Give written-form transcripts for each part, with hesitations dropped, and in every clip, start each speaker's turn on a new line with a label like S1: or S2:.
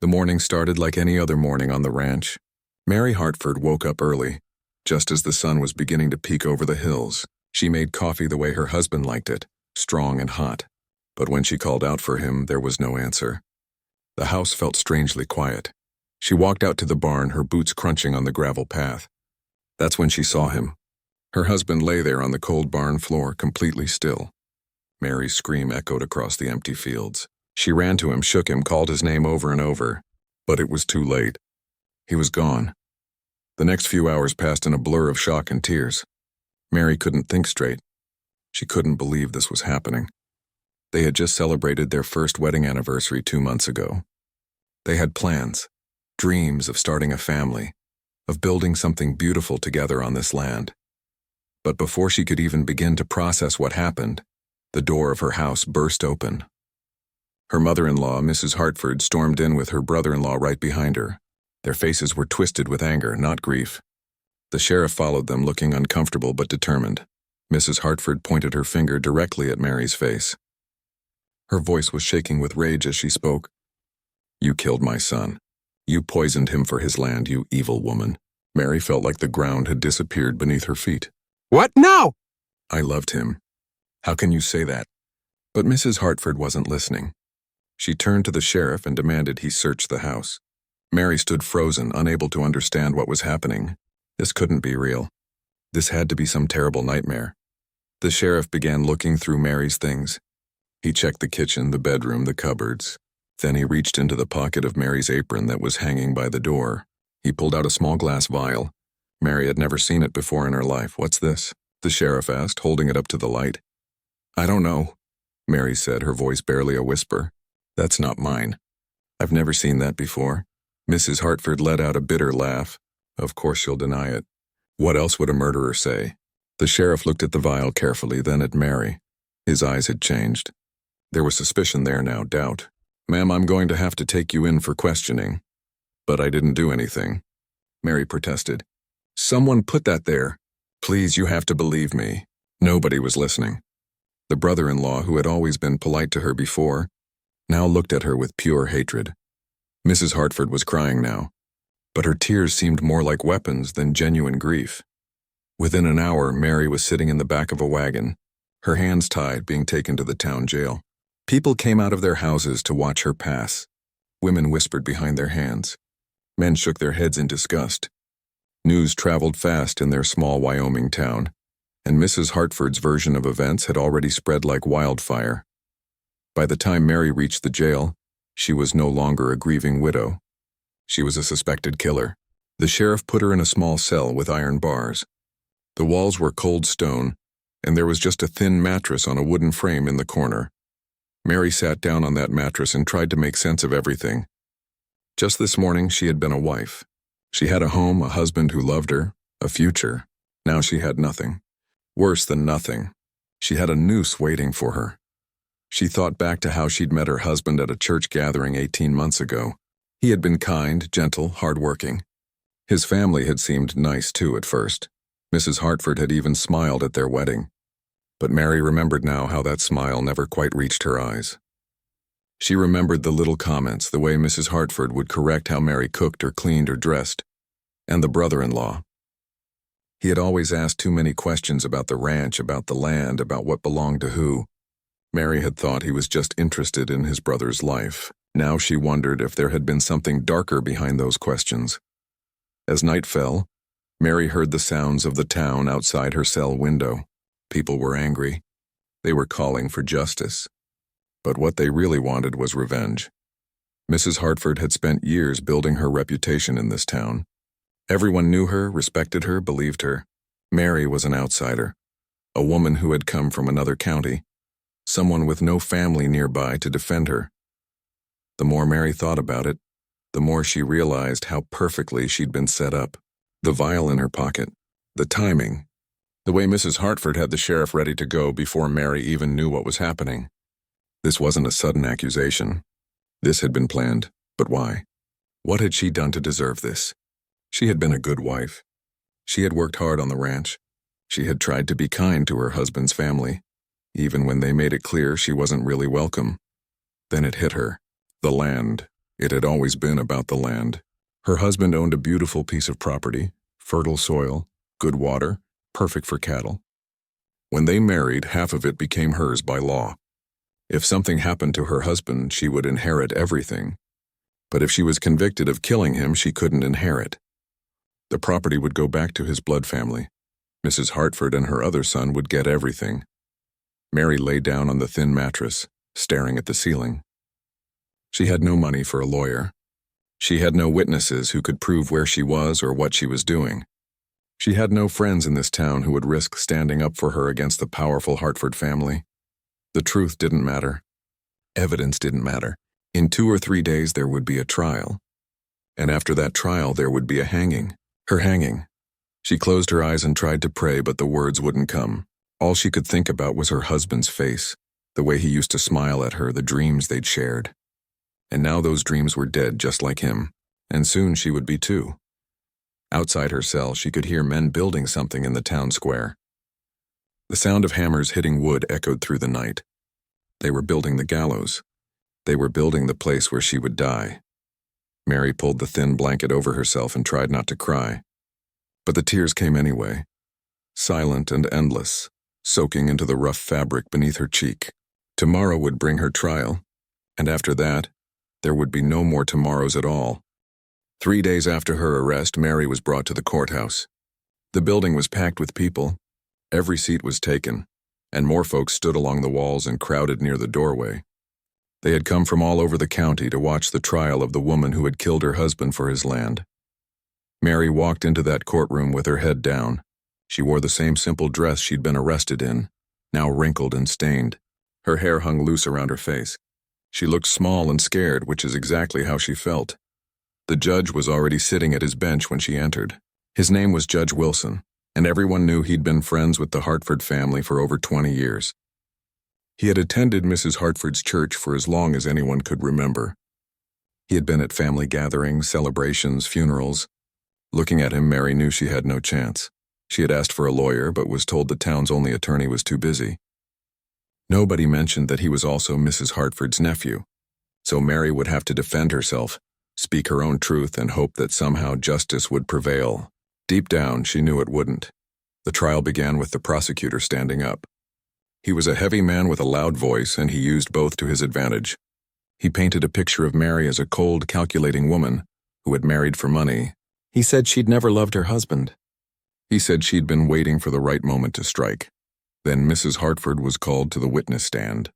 S1: The morning started like any other morning on the ranch. Mary Hartford woke up early, just as the sun was beginning to peek over the hills. She made coffee the way her husband liked it, strong and hot. But when she called out for him, there was no answer. The house felt strangely quiet. She walked out to the barn, her boots crunching on the gravel path. That's when she saw him. Her husband lay there on the cold barn floor, completely still. Mary's scream echoed across the empty fields. She ran to him, shook him, called his name over and over. But it was too late. He was gone. The next few hours passed in a blur of shock and tears. Mary couldn't think straight. She couldn't believe this was happening. They had just celebrated their first wedding anniversary 2 months ago. They had plans, dreams of starting a family, of building something beautiful together on this land. But before she could even begin to process what happened, the door of her house burst open. Her mother-in-law, Mrs. Hartford, stormed in with her brother-in-law right behind her. Their faces were twisted with anger, not grief. The sheriff followed them, looking uncomfortable but determined. Mrs. Hartford pointed her finger directly at Mary's face. Her voice was shaking with rage as she spoke. "You killed my son. You poisoned him for his land, you evil woman." Mary felt like the ground had disappeared beneath her feet.
S2: "What now?"
S1: "I loved him. How can you say that?" But Mrs. Hartford wasn't listening. She turned to the sheriff and demanded he search the house. Mary stood frozen, unable to understand what was happening. This couldn't be real. This had to be some terrible nightmare. The sheriff began looking through Mary's things. He checked the kitchen, the bedroom, the cupboards. Then he reached into the pocket of Mary's apron that was hanging by the door. He pulled out a small glass vial. Mary had never seen it before in her life. "What's this?" the sheriff asked, holding it up to the light. "I don't know," Mary said, her voice barely a whisper. "That's not mine. I've never seen that before." Mrs. Hartford let out a bitter laugh. "Of course you'll deny it. What else would a murderer say?" The sheriff looked at the vial carefully, then at Mary. His eyes had changed. There was suspicion there now, doubt. "Ma'am, I'm going to have to take you in for questioning." "But I didn't do anything," Mary protested. "Someone put that there. Please, you have to believe me." Nobody was listening. The brother-in-law, who had always been polite to her before, now looked at her with pure hatred. Mrs. Hartford was crying now, but her tears seemed more like weapons than genuine grief. Within an hour, Mary was sitting in the back of a wagon, her hands tied, being taken to the town jail. People came out of their houses to watch her pass. Women whispered behind their hands. Men shook their heads in disgust. News traveled fast in their small Wyoming town, and Mrs. Hartford's version of events had already spread like wildfire. By the time Mary reached the jail, she was no longer a grieving widow. She was a suspected killer. The sheriff put her in a small cell with iron bars. The walls were cold stone, and there was just a thin mattress on a wooden frame in the corner. Mary sat down on that mattress and tried to make sense of everything. Just this morning, she had been a wife. She had a home, a husband who loved her, a future. Now she had nothing. Worse than nothing. She had a noose waiting for her. She thought back to how she'd met her husband at a church gathering 18 months ago. He had been kind, gentle, hardworking. His family had seemed nice too at first. Mrs. Hartford had even smiled at their wedding. But Mary remembered now how that smile never quite reached her eyes. She remembered the little comments, the way Mrs. Hartford would correct how Mary cooked or cleaned or dressed, and the brother-in-law. He had always asked too many questions about the ranch, about the land, about what belonged to who. Mary had thought he was just interested in his brother's life. Now she wondered if there had been something darker behind those questions. As night fell, Mary heard the sounds of the town outside her cell window. People were angry. They were calling for justice. But what they really wanted was revenge. Mrs. Hartford had spent years building her reputation in this town. Everyone knew her, respected her, believed her. Mary was an outsider, a woman who had come from another county, someone with no family nearby to defend her. The more Mary thought about it, the more she realized how perfectly she'd been set up. The vial in her pocket, the timing, the way Mrs. Hartford had the sheriff ready to go before Mary even knew what was happening. This wasn't a sudden accusation. This had been planned, but why? What had she done to deserve this? She had been a good wife. She had worked hard on the ranch. She had tried to be kind to her husband's family, even when they made it clear she wasn't really welcome. Then it hit her. The land. It had always been about the land. Her husband owned a beautiful piece of property, fertile soil, good water, perfect for cattle. When they married, half of it became hers by law. If something happened to her husband, she would inherit everything. But if she was convicted of killing him, she couldn't inherit. The property would go back to his blood family. Mrs. Hartford and her other son would get everything. Mary lay down on the thin mattress, staring at the ceiling. She had no money for a lawyer. She had no witnesses who could prove where she was or what she was doing. She had no friends in this town who would risk standing up for her against the powerful Hartford family. The truth didn't matter. Evidence didn't matter. In 2 or 3 days there would be a trial. And after that trial there would be a hanging. Her hanging. She closed her eyes and tried to pray, but the words wouldn't come. All she could think about was her husband's face, the way he used to smile at her, the dreams they'd shared. And now those dreams were dead just like him, and soon she would be too. Outside her cell, she could hear men building something in the town square. The sound of hammers hitting wood echoed through the night. They were building the gallows. They were building the place where she would die. Mary pulled the thin blanket over herself and tried not to cry. But the tears came anyway, silent and endless, soaking into the rough fabric beneath her cheek. Tomorrow would bring her trial, and after that, there would be no more tomorrows at all. 3 days after her arrest, Mary was brought to the courthouse. The building was packed with people. Every seat was taken, and more folks stood along the walls and crowded near the doorway. They had come from all over the county to watch the trial of the woman who had killed her husband for his land. Mary walked into that courtroom with her head down. She wore the same simple dress she'd been arrested in, now wrinkled and stained. Her hair hung loose around her face. She looked small and scared, which is exactly how she felt. The judge was already sitting at his bench when she entered. His name was Judge Wilson, and everyone knew he'd been friends with the Hartford family for over 20 years. He had attended Mrs. Hartford's church for as long as anyone could remember. He had been at family gatherings, celebrations, funerals. Looking at him, Mary knew she had no chance. She had asked for a lawyer, but was told the town's only attorney was too busy. Nobody mentioned that he was also Mrs. Hartford's nephew, so Mary would have to defend herself, speak her own truth, and hope that somehow justice would prevail. Deep down, she knew it wouldn't. The trial began with the prosecutor standing up. He was a heavy man with a loud voice, and he used both to his advantage. He painted a picture of Mary as a cold, calculating woman who had married for money. He said she'd never loved her husband. He said she'd been waiting for the right moment to strike. Then Mrs. Hartford was called to the witness stand.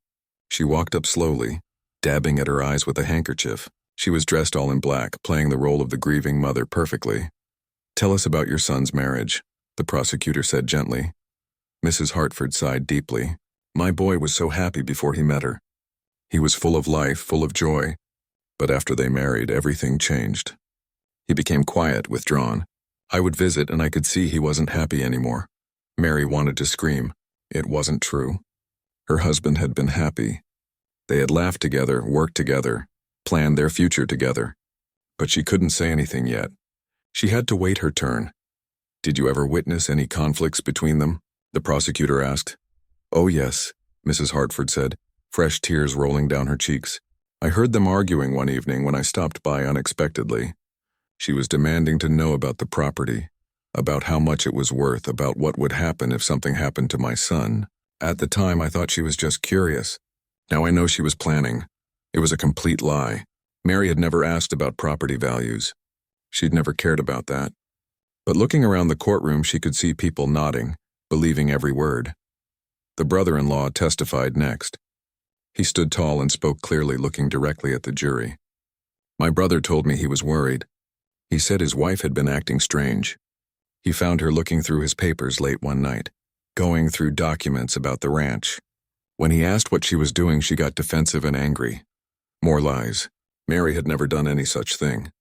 S1: She walked up slowly, dabbing at her eyes with a handkerchief. She was dressed all in black, playing the role of the grieving mother perfectly. "Tell us about your son's marriage," the prosecutor said gently. Mrs. Hartford sighed deeply. "My boy was so happy before he met her. He was full of life, full of joy. But after they married, everything changed. He became quiet, withdrawn. I would visit and I could see he wasn't happy anymore." Mary wanted to scream. It wasn't true. Her husband had been happy. They had laughed together, worked together, planned their future together. But she couldn't say anything yet. She had to wait her turn. "Did you ever witness any conflicts between them?" the prosecutor asked. "Oh yes," Mrs. Hartford said, fresh tears rolling down her cheeks. "I heard them arguing one evening when I stopped by unexpectedly. She was demanding to know about the property, about how much it was worth, about what would happen if something happened to my son. At the time, I thought she was just curious. Now I know she was planning. It was a complete lie. Mary had never asked about property values. She'd never cared about that. But looking around the courtroom, she could see people nodding, believing every word. The brother-in-law testified next. He stood tall and spoke clearly, looking directly at the jury. "My brother told me he was worried. He said his wife had been acting strange. He found her looking through his papers late one night, going through documents about the ranch. When he asked what she was doing, she got defensive and angry. More lies. Mary had never done any such thing."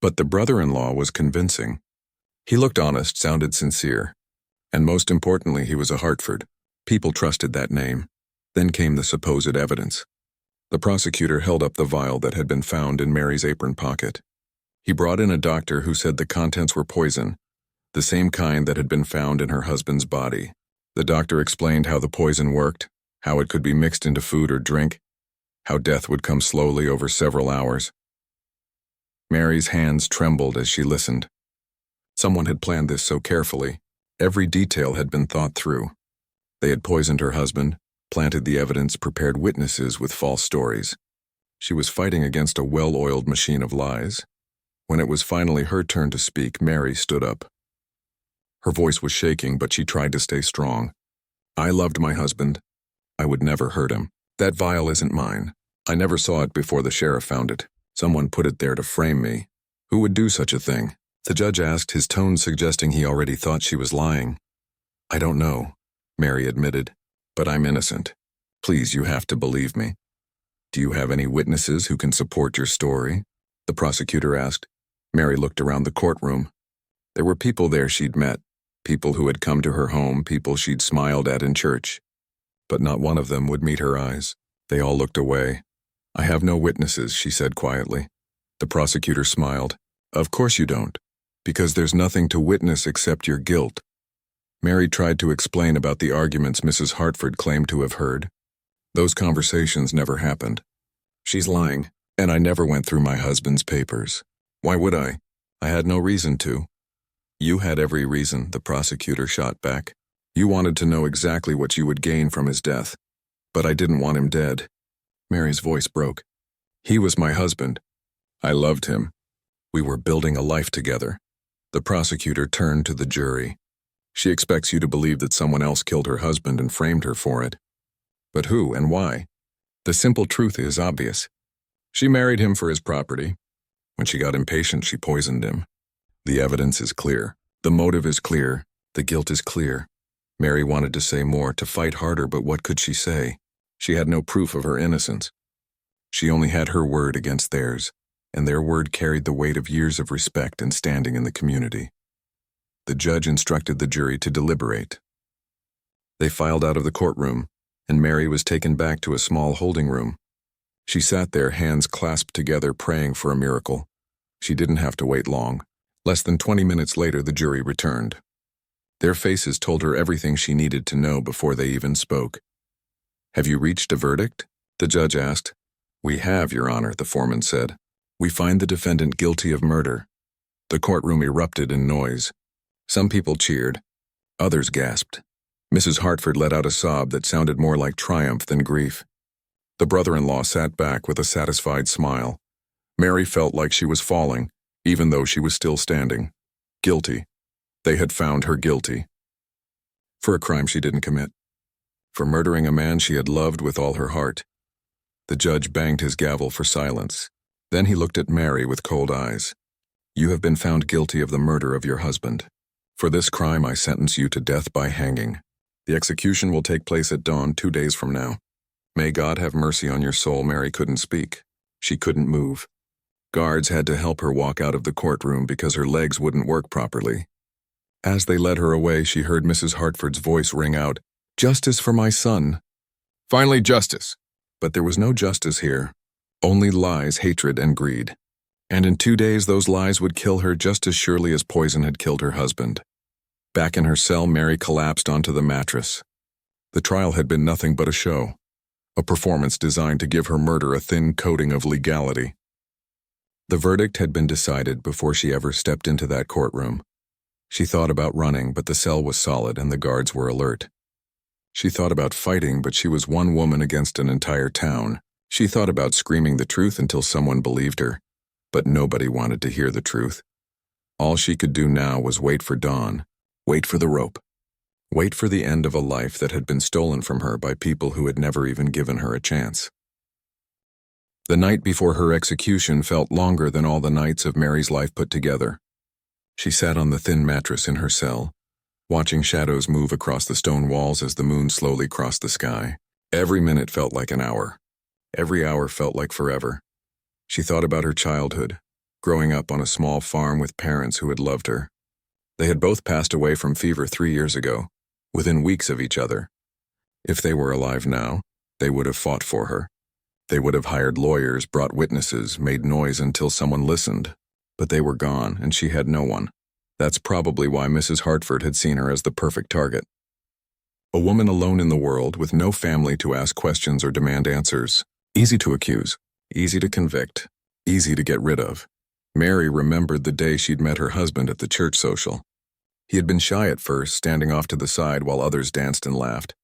S1: But the brother-in-law was convincing. He looked honest, sounded sincere. And most importantly, he was a Hartford. People trusted that name. Then came the supposed evidence. The prosecutor held up the vial that had been found in Mary's apron pocket. He brought in a doctor who said the contents were poison, the same kind that had been found in her husband's body. The doctor explained how the poison worked, how it could be mixed into food or drink, how death would come slowly over several hours. Mary's hands trembled as she listened. Someone had planned this so carefully. Every detail had been thought through. They had poisoned her husband, planted the evidence, prepared witnesses with false stories. She was fighting against a well-oiled machine of lies. When it was finally her turn to speak, Mary stood up. Her voice was shaking, but she tried to stay strong. I loved my husband. I would never hurt him. That vial isn't mine. I never saw it before the sheriff found it. Someone put it there to frame me. Who would do such a thing? The judge asked, his tone suggesting he already thought she was lying. I don't know, Mary admitted, but I'm innocent. Please, you have to believe me. Do you have any witnesses who can support your story? The prosecutor asked. Mary looked around the courtroom. There were people there she'd met, people who had come to her home, people she'd smiled at in church. But not one of them would meet her eyes. They all looked away. I have no witnesses, she said quietly. The prosecutor smiled. Of course you don't, because there's nothing to witness except your guilt. Mary tried to explain about the arguments Mrs. Hartford claimed to have heard. Those conversations never happened. She's lying, and I never went through my husband's papers. Why would I? I had no reason to. You had every reason, the prosecutor shot back. You wanted to know exactly what you would gain from his death. But I didn't want him dead. Mary's voice broke. He was my husband. I loved him. We were building a life together. The prosecutor turned to the jury. She expects you to believe that someone else killed her husband and framed her for it. But who and why? The simple truth is obvious. She married him for his property. When she got impatient, she poisoned him. The evidence is clear. The motive is clear. The guilt is clear. Mary wanted to say more, to fight harder, but what could she say? She had no proof of her innocence. She only had her word against theirs, and their word carried the weight of years of respect and standing in the community. The judge instructed the jury to deliberate. They filed out of the courtroom, and Mary was taken back to a small holding room. She sat there, hands clasped together, praying for a miracle. She didn't have to wait long. Less than 20 minutes later, the jury returned. Their faces told her everything she needed to know before they even spoke. Have you reached a verdict? The judge asked. We have, Your Honor, the foreman said. We find the defendant guilty of murder. The courtroom erupted in noise. Some people cheered. Others gasped. Mrs. Hartford let out a sob that sounded more like triumph than grief. The brother-in-law sat back with a satisfied smile. Mary felt like she was falling, even though she was still standing. Guilty. They had found her guilty. For a crime she didn't commit. For murdering a man she had loved with all her heart. The judge banged his gavel for silence. Then he looked at Mary with cold eyes. You have been found guilty of the murder of your husband. For this crime I sentence you to death by hanging. The execution will take place at dawn 2 days from now. May God have mercy on your soul. Mary couldn't speak. She couldn't move. Guards had to help her walk out of the courtroom because her legs wouldn't work properly. As they led her away, she heard Mrs. Hartford's voice ring out, Justice for my son. Finally, justice. But there was no justice here. Only lies, hatred, and greed. And in 2 days, those lies would kill her just as surely as poison had killed her husband. Back in her cell, Mary collapsed onto the mattress. The trial had been nothing but a show. A performance designed to give her murder a thin coating of legality. The verdict had been decided before she ever stepped into that courtroom. She thought about running, but the cell was solid and the guards were alert. She thought about fighting, but she was one woman against an entire town. She thought about screaming the truth until someone believed her, but nobody wanted to hear the truth. All she could do now was wait for dawn, wait for the rope, wait for the end of a life that had been stolen from her by people who had never even given her a chance. The night before her execution felt longer than all the nights of Mary's life put together. She sat on the thin mattress in her cell, watching shadows move across the stone walls as the moon slowly crossed the sky. Every minute felt like an hour. Every hour felt like forever. She thought about her childhood, growing up on a small farm with parents who had loved her. They had both passed away from fever 3 years ago, within weeks of each other. If they were alive now, they would have fought for her. They would have hired lawyers, brought witnesses, made noise until someone listened. But they were gone, and she had no one. That's probably why Mrs. Hartford had seen her as the perfect target. A woman alone in the world, with no family to ask questions or demand answers. Easy to accuse, easy to convict, easy to get rid of. Mary remembered the day she'd met her husband at the church social. He had been shy at first, standing off to the side while others danced and laughed.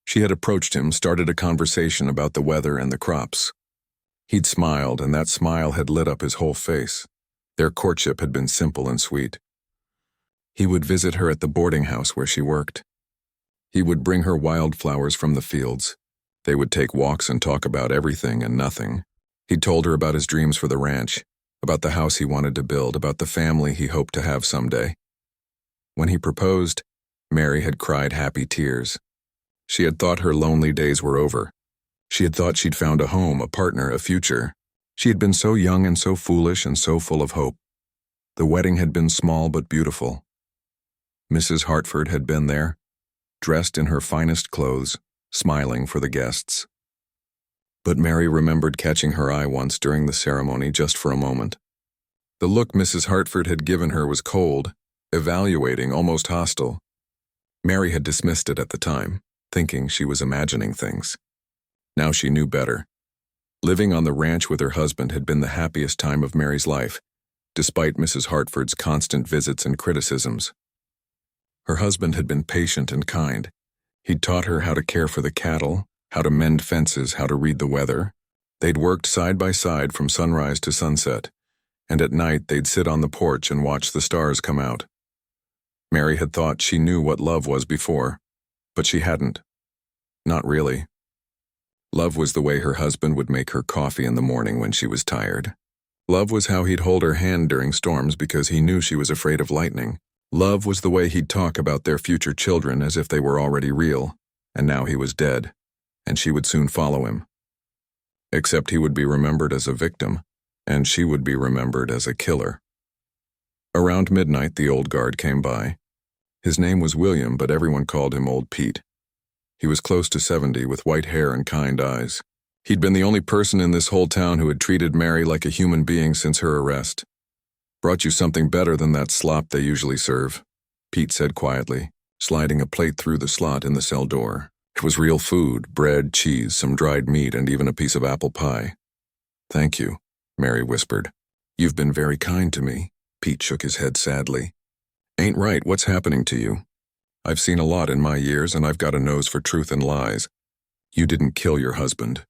S1: She had approached him, started a conversation about the weather and the crops. He'd smiled, and that smile had lit up his whole face. Their courtship had been simple and sweet. He would visit her at the boarding house where she worked. He would bring her wildflowers from the fields. They would take walks and talk about everything and nothing. He'd told her about his dreams for the ranch, about the house he wanted to build, about the family he hoped to have someday. When he proposed, Mary had cried happy tears. She had thought her lonely days were over. She had thought she'd found a home, a partner, a future. She had been so young and so foolish and so full of hope. The wedding had been small but beautiful. Mrs. Hartford had been there, dressed in her finest clothes, smiling for the guests. But Mary remembered catching her eye once during the ceremony just for a moment. The look Mrs. Hartford had given her was cold, evaluating, almost hostile. Mary had dismissed it at the time, thinking she was imagining things. Now she knew better. Living on the ranch with her husband had been the happiest time of Mary's life, despite Mrs. Hartford's constant visits and criticisms. Her husband had been patient and kind. He'd taught her how to care for the cattle, how to mend fences, how to read the weather. They'd worked side by side from sunrise to sunset, and at night they'd sit on the porch and watch the stars come out. Mary had thought she knew what love was before, but she hadn't. Not really. Love was the way her husband would make her coffee in the morning when she was tired. Love was how he'd hold her hand during storms because he knew she was afraid of lightning. Love was the way he'd talk about their future children as if they were already real, and now he was dead, and she would soon follow him. Except he would be remembered as a victim, and she would be remembered as a killer. Around midnight, the old guard came by. His name was William, but everyone called him Old Pete. He was close to 70, with white hair and kind eyes. He'd been the only person in this whole town who had treated Mary like a human being since her arrest. "Brought you something better than that slop they usually serve," Pete said quietly, sliding a plate through the slot in the cell door. It was real food, bread, cheese, some dried meat, and even a piece of apple pie. "Thank you," Mary whispered. "You've been very kind to me." Pete shook his head sadly. "Ain't right, what's happening to you? I've seen a lot in my years, and I've got a nose for truth and lies. You didn't kill your husband."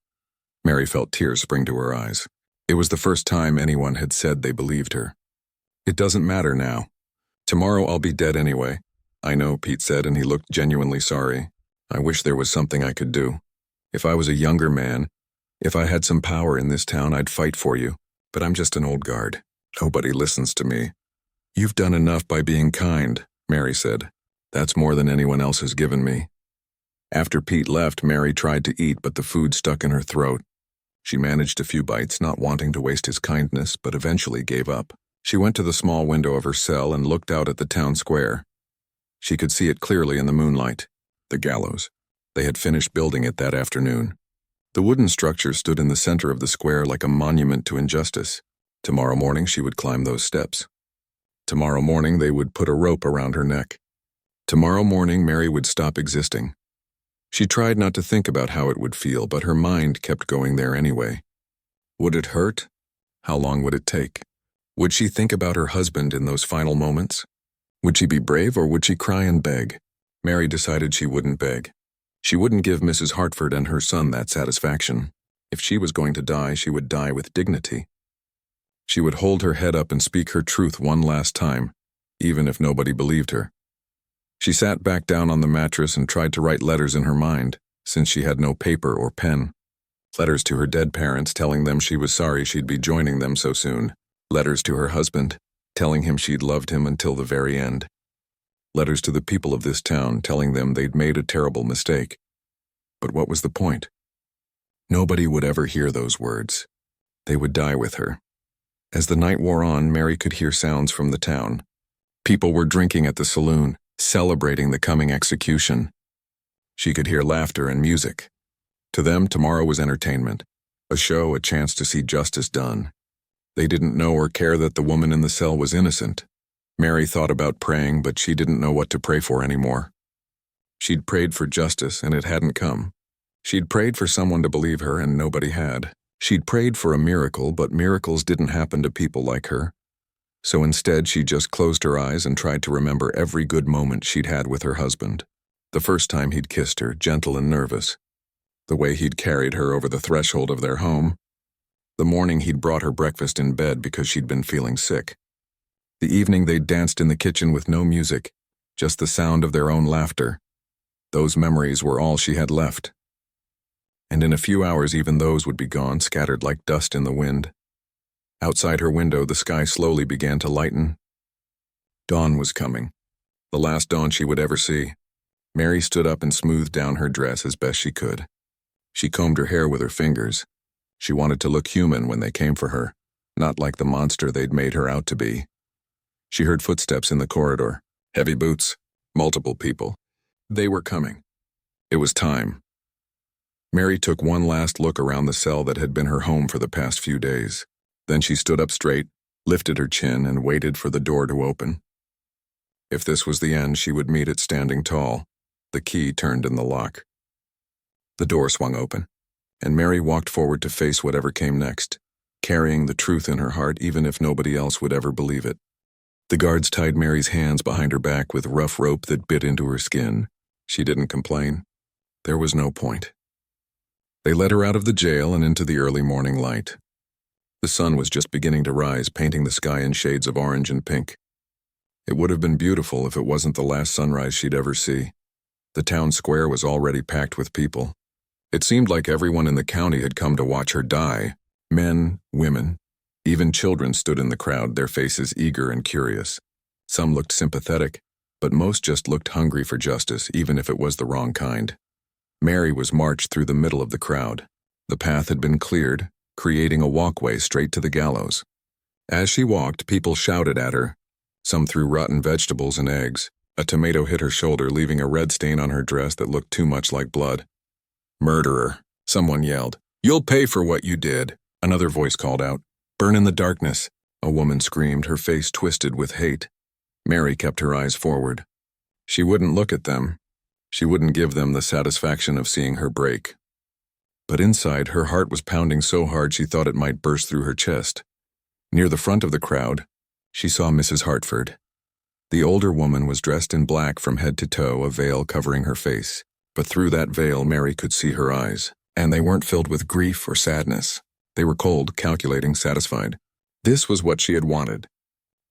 S1: Mary felt tears spring to her eyes. It was the first time anyone had said they believed her. "It doesn't matter now. Tomorrow I'll be dead anyway." "I know," Pete said, and he looked genuinely sorry. "I wish there was something I could do. If I was a younger man, if I had some power in this town, I'd fight for you. But I'm just an old guard. Nobody listens to me." "You've done enough by being kind," Mary said. "That's more than anyone else has given me." After Pete left, Mary tried to eat, but the food stuck in her throat. She managed a few bites, not wanting to waste his kindness, but eventually gave up. She went to the small window of her cell and looked out at the town square. She could see it clearly in the moonlight. The gallows. They had finished building it that afternoon. The wooden structure stood in the center of the square like a monument to injustice. Tomorrow morning she would climb those steps. Tomorrow morning they would put a rope around her neck. Tomorrow morning Mary would stop existing. She tried not to think about how it would feel, but her mind kept going there anyway. Would it hurt? How long would it take? Would she think about her husband in those final moments? Would she be brave, or would she cry and beg? Mary decided she wouldn't beg. She wouldn't give Mrs. Hartford and her son that satisfaction. If she was going to die, she would die with dignity. She would hold her head up and speak her truth one last time, even if nobody believed her. She sat back down on the mattress and tried to write letters in her mind, since she had no paper or pen. Letters to her dead parents telling them she was sorry she'd be joining them so soon. Letters to her husband, telling him she'd loved him until the very end. Letters to the people of this town telling them they'd made a terrible mistake. But what was the point? Nobody would ever hear those words. They would die with her. As the night wore on, Mary could hear sounds from the town. People were drinking at the saloon, celebrating the coming execution. She could hear laughter and music. To them, tomorrow was entertainment, a show, a chance to see justice done. They didn't know or care that the woman in the cell was innocent. Mary thought about praying, but she didn't know what to pray for anymore. She'd prayed for justice, and it hadn't come. She'd prayed for someone to believe her, and nobody had. She'd prayed for a miracle, but miracles didn't happen to people like her. So instead, she just closed her eyes and tried to remember every good moment she'd had with her husband. The first time he'd kissed her, gentle and nervous. The way he'd carried her over the threshold of their home. The morning he'd brought her breakfast in bed because she'd been feeling sick. The evening they'd danced in the kitchen with no music, just the sound of their own laughter. Those memories were all she had left. And in a few hours even those would be gone, scattered like dust in the wind. Outside her window, the sky slowly began to lighten. Dawn was coming. The last dawn she would ever see. Mary stood up and smoothed down her dress as best she could. She combed her hair with her fingers. She wanted to look human when they came for her, not like the monster they'd made her out to be. She heard footsteps in the corridor, heavy boots, multiple people. They were coming. It was time. Mary took one last look around the cell that had been her home for the past few days. Then she stood up straight, lifted her chin, and waited for the door to open. If this was the end, she would meet it standing tall. The key turned in the lock. The door swung open, and Mary walked forward to face whatever came next, carrying the truth in her heart even if nobody else would ever believe it. The guards tied Mary's hands behind her back with rough rope that bit into her skin. She didn't complain. There was no point. They led her out of the jail and into the early morning light. The sun was just beginning to rise, painting the sky in shades of orange and pink. It would have been beautiful if it wasn't the last sunrise she'd ever see. The town square was already packed with people. It seemed like everyone in the county had come to watch her die. Men, women, even children stood in the crowd, their faces eager and curious. Some looked sympathetic, but most just looked hungry for justice, even if it was the wrong kind. Mary was marched through the middle of the crowd. The path had been cleared, creating a walkway straight to the gallows. As she walked, people shouted at her. Some threw rotten vegetables and eggs. A tomato hit her shoulder, leaving a red stain on her dress that looked too much like blood. "Murderer," someone yelled. "You'll pay for what you did," another voice called out. "Burn in the darkness," a woman screamed, her face twisted with hate. Mary kept her eyes forward. She wouldn't look at them. She wouldn't give them the satisfaction of seeing her break. But inside, her heart was pounding so hard she thought it might burst through her chest. Near the front of the crowd, she saw Mrs. Hartford. The older woman was dressed in black from head to toe, a veil covering her face. But through that veil, Mary could see her eyes, and they weren't filled with grief or sadness. They were cold, calculating, satisfied. This was what she had wanted.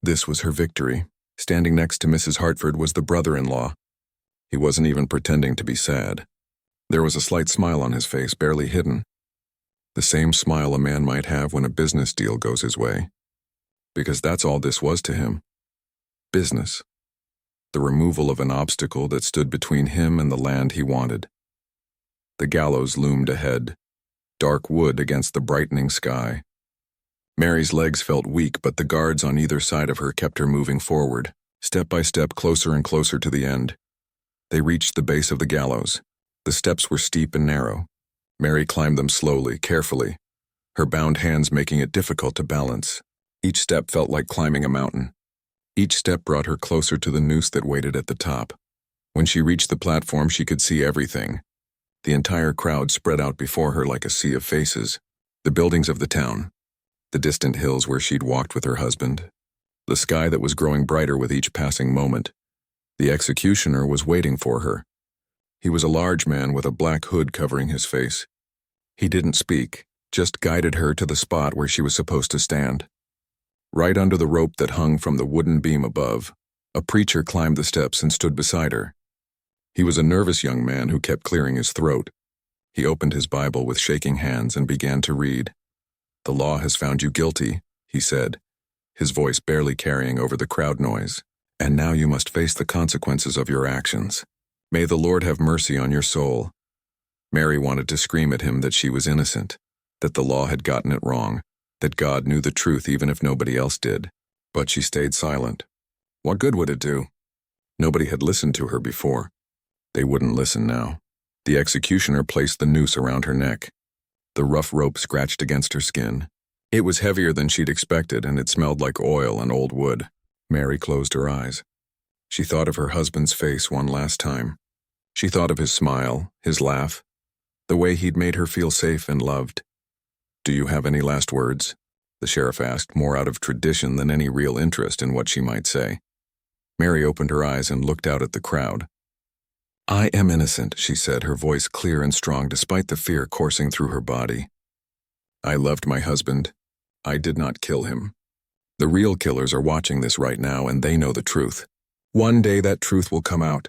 S1: This was her victory. Standing next to Mrs. Hartford was the brother-in-law. He wasn't even pretending to be sad. There was a slight smile on his face, barely hidden. The same smile a man might have when a business deal goes his way. Because that's all this was to him. Business. The removal of an obstacle that stood between him and the land he wanted. The gallows loomed ahead, dark wood against the brightening sky. Mary's legs felt weak, but the guards on either side of her kept her moving forward, step by step, closer and closer to the end. They reached the base of the gallows. The steps were steep and narrow. Mary climbed them slowly, carefully, her bound hands making it difficult to balance. Each step felt like climbing a mountain. Each step brought her closer to the noose that waited at the top. When she reached the platform, she could see everything. The entire crowd spread out before her like a sea of faces. The buildings of the town. The distant hills where she'd walked with her husband. The sky that was growing brighter with each passing moment. The executioner was waiting for her. He was a large man with a black hood covering his face. He didn't speak, just guided her to the spot where she was supposed to stand. Right under the rope that hung from the wooden beam above, a preacher climbed the steps and stood beside her. He was a nervous young man who kept clearing his throat. He opened his Bible with shaking hands and began to read. "The law has found you guilty," he said, his voice barely carrying over the crowd noise. "And now you must face the consequences of your actions. May the Lord have mercy on your soul." Mary wanted to scream at him that she was innocent, that the law had gotten it wrong, that God knew the truth even if nobody else did. But she stayed silent. What good would it do? Nobody had listened to her before. They wouldn't listen now. The executioner placed the noose around her neck. The rough rope scratched against her skin. It was heavier than she'd expected, and it smelled like oil and old wood. Mary closed her eyes. She thought of her husband's face one last time. She thought of his smile, his laugh, the way he'd made her feel safe and loved. Do you have any last words? The sheriff asked, more out of tradition than any real interest in what she might say. Mary opened her eyes and looked out at the crowd. I am innocent, she said, her voice clear and strong despite the fear coursing through her body. I loved my husband. I did not kill him. The real killers are watching this right now, and they know the truth. One day that truth will come out,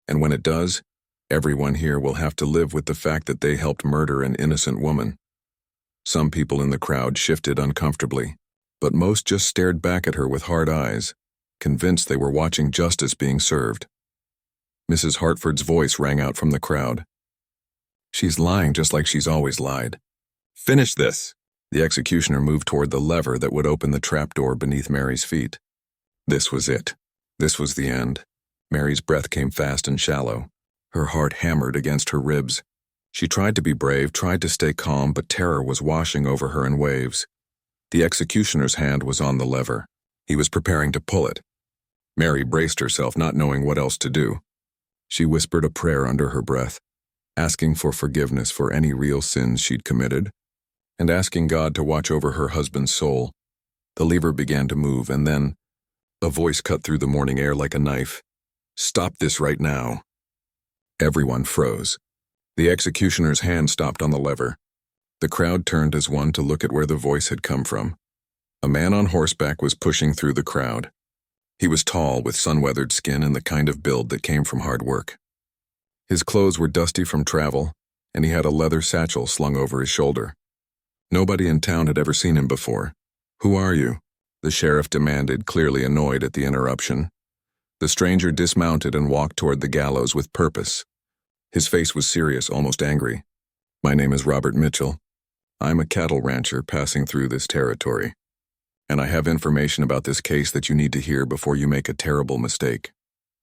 S1: and when it does, everyone here will have to live with the fact that they helped murder an innocent woman. Some people in the crowd shifted uncomfortably, but most just stared back at her with hard eyes, convinced they were watching justice being served. Mrs. Hartford's voice rang out from the crowd. She's lying just like she's always lied. Finish this! The executioner moved toward the lever that would open the trapdoor beneath Mary's feet. This was it. This was the end. Mary's breath came fast and shallow. Her heart hammered against her ribs. She tried to be brave, tried to stay calm, but terror was washing over her in waves. The executioner's hand was on the lever. He was preparing to pull it. Mary braced herself, not knowing what else to do. She whispered a prayer under her breath, asking for forgiveness for any real sins she'd committed, and asking God to watch over her husband's soul. The lever began to move, and then a voice cut through the morning air like a knife. Stop this right now. Everyone froze. The executioner's hand stopped on the lever. The crowd turned as one to look at where the voice had come from. A man on horseback was pushing through the crowd. He was tall, with sun-weathered skin and the kind of build that came from hard work. His clothes were dusty from travel, and he had a leather satchel slung over his shoulder. Nobody in town had ever seen him before. Who are you? The sheriff demanded, clearly annoyed at the interruption. The stranger dismounted and walked toward the gallows with purpose. His face was serious, almost angry. My name is Robert Mitchell. I'm a cattle rancher passing through this territory, and I have information about this case that you need to hear before you make a terrible mistake.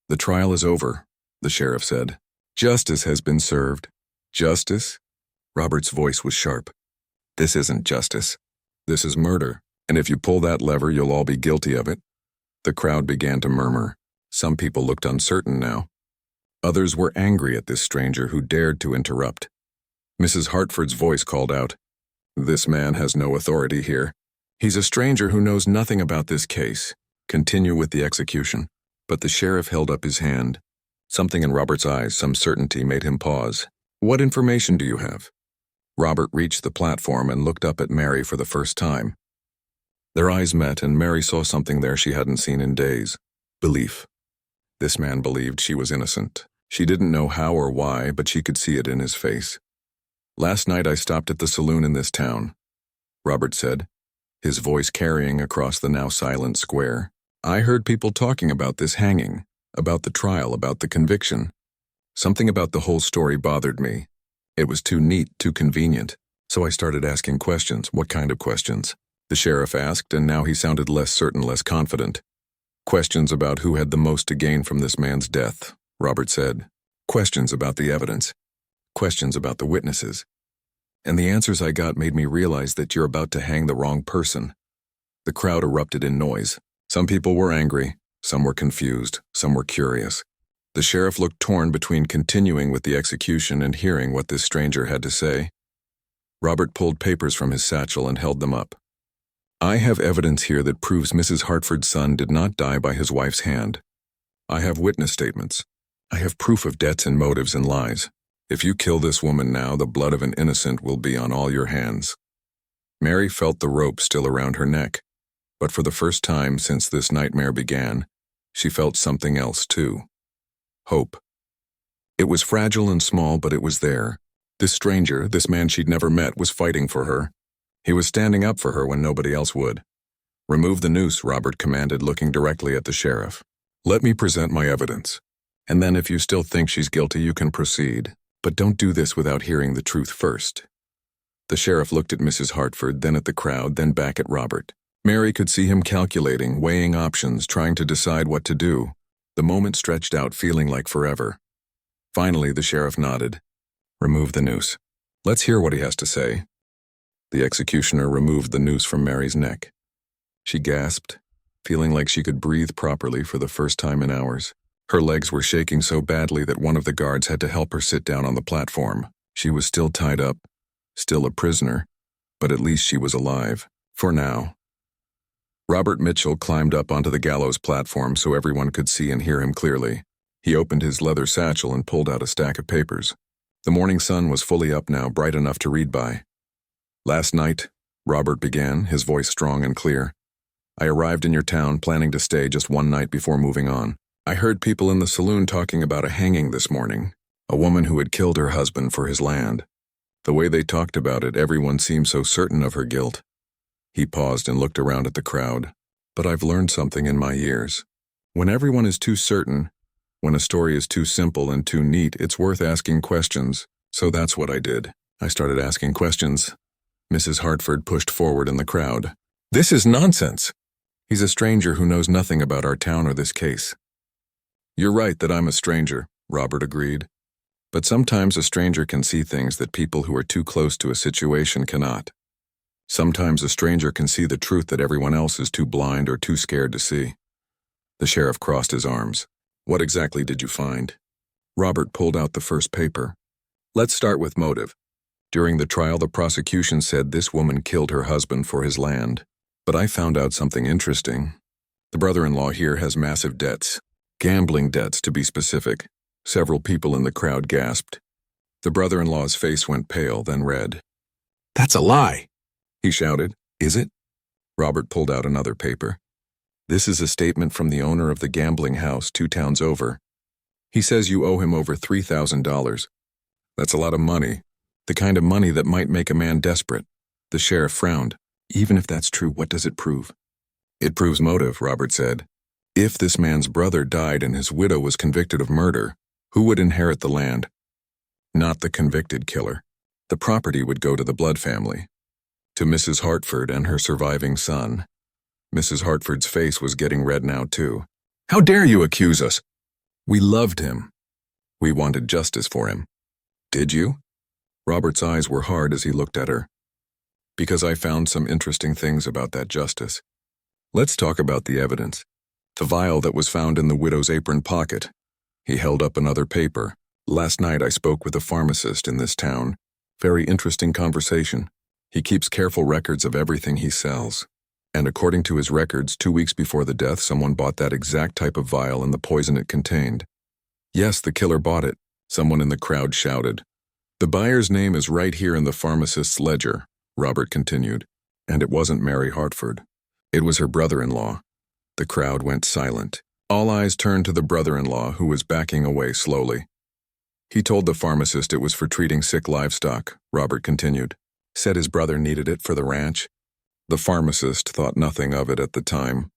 S1: The trial is over, the sheriff said. Justice has been served. Justice? Robert's voice was sharp. This isn't justice. This is murder, and if you pull that lever, you'll all be guilty of it. The crowd began to murmur. Some people looked uncertain now. Others were angry at this stranger who dared to interrupt. Mrs. Hartford's voice called out, This man has no authority here. He's a stranger who knows nothing about this case. Continue with the execution. But the sheriff held up his hand. Something in Robert's eyes, some certainty, made him pause. What information do you have? Robert reached the platform and looked up at Mary for the first time. Their eyes met, and Mary saw something there she hadn't seen in days. Belief. This man believed she was innocent. She didn't know how or why, but she could see it in his face. Last night I stopped at the saloon in this town, Robert said, his voice carrying across the now silent square. I heard people talking about this hanging, about the trial, about the conviction. Something about the whole story bothered me. It was too neat, too convenient. So I started asking questions. What kind of questions? The sheriff asked, and now he sounded less certain, less confident. Questions about who had the most to gain from this man's death, Robert said. Questions about the evidence. Questions about the witnesses. And the answers I got made me realize that you're about to hang the wrong person. The crowd erupted in noise. Some people were angry, some were confused, some were curious. The sheriff looked torn between continuing with the execution and hearing what this stranger had to say. Robert pulled papers from his satchel and held them up. I have evidence here that proves Mrs. Hartford's son did not die by his wife's hand. I have witness statements. I have proof of debts and motives and lies. If you kill this woman now, the blood of an innocent will be on all your hands. Mary felt the rope still around her neck, but for the first time since this nightmare began, she felt something else too. Hope. It was fragile and small, but it was there. This stranger, this man she'd never met, was fighting for her. He was standing up for her when nobody else would. Remove the noose, Robert commanded, looking directly at the sheriff. Let me present my evidence. And then if you still think she's guilty, you can proceed. But don't do this without hearing the truth first. The sheriff looked at Mrs. Hartford, then at the crowd, then back at Robert. Mary could see him calculating, weighing options, trying to decide what to do. The moment stretched out, feeling like forever. Finally, the sheriff nodded. Remove the noose. Let's hear what he has to say. The executioner removed the noose from Mary's neck. She gasped, feeling like she could breathe properly for the first time in hours. Her legs were shaking so badly that one of the guards had to help her sit down on the platform. She was still tied up, still a prisoner, but at least she was alive, for now. Robert Mitchell climbed up onto the gallows platform so everyone could see and hear him clearly. He opened his leather satchel and pulled out a stack of papers. The morning sun was fully up now, bright enough to read by. "Last night," Robert began, his voice strong and clear, "I arrived in your town planning to stay just one night before moving on. I heard people in the saloon talking about a hanging this morning, a woman who had killed her husband for his land. The way they talked about it, everyone seemed so certain of her guilt." He paused and looked around at the crowd. "But I've learned something in my years. When everyone is too certain, when a story is too simple and too neat, it's worth asking questions. So that's what I did. I started asking questions." Mrs. Hartford pushed forward in the crowd. "This is nonsense. He's a stranger who knows nothing about our town or this case." "You're right that I'm a stranger," Robert agreed. "But sometimes a stranger can see things that people who are too close to a situation cannot. Sometimes a stranger can see the truth that everyone else is too blind or too scared to see." The sheriff crossed his arms. "What exactly did you find?" Robert pulled out the first paper. "Let's start with motive. During the trial, the prosecution said this woman killed her husband for his land. But I found out something interesting. The brother-in-law here has massive debts. Gambling debts, to be specific." Several people in the crowd gasped. The brother-in-law's face went pale, then red. "That's a lie!" he shouted. "Is it?" Robert pulled out another paper. "This is a statement from the owner of the gambling house 2 towns over. He says you owe him over $3,000. That's a lot of money. The kind of money that might make a man desperate." The sheriff frowned. "Even if that's true, what does it prove?" "It proves motive," Robert said. "If this man's brother died and his widow was convicted of murder, who would inherit the land? Not the convicted killer. The property would go to the Blood family, to Mrs. Hartford and her surviving son." Mrs. Hartford's face was getting red now, too. "How dare you accuse us? We loved him. We wanted justice for him." "Did you?" Robert's eyes were hard as he looked at her. "Because I found some interesting things about that justice. Let's talk about the evidence. The vial that was found in the widow's apron pocket." He held up another paper. "Last night I spoke with a pharmacist in this town. Very interesting conversation. He keeps careful records of everything he sells. And according to his records, 2 weeks before the death, someone bought that exact type of vial and the poison it contained." "Yes, the killer bought it," someone in the crowd shouted. "The buyer's name is right here in the pharmacist's ledger," Robert continued. "And it wasn't Mary Hartford. It was her brother-in-law." The crowd went silent. All eyes turned to the brother-in-law, who was backing away slowly. "He told the pharmacist it was for treating sick livestock," Robert continued. "Said his brother needed it for the ranch. The pharmacist thought nothing of it at the time.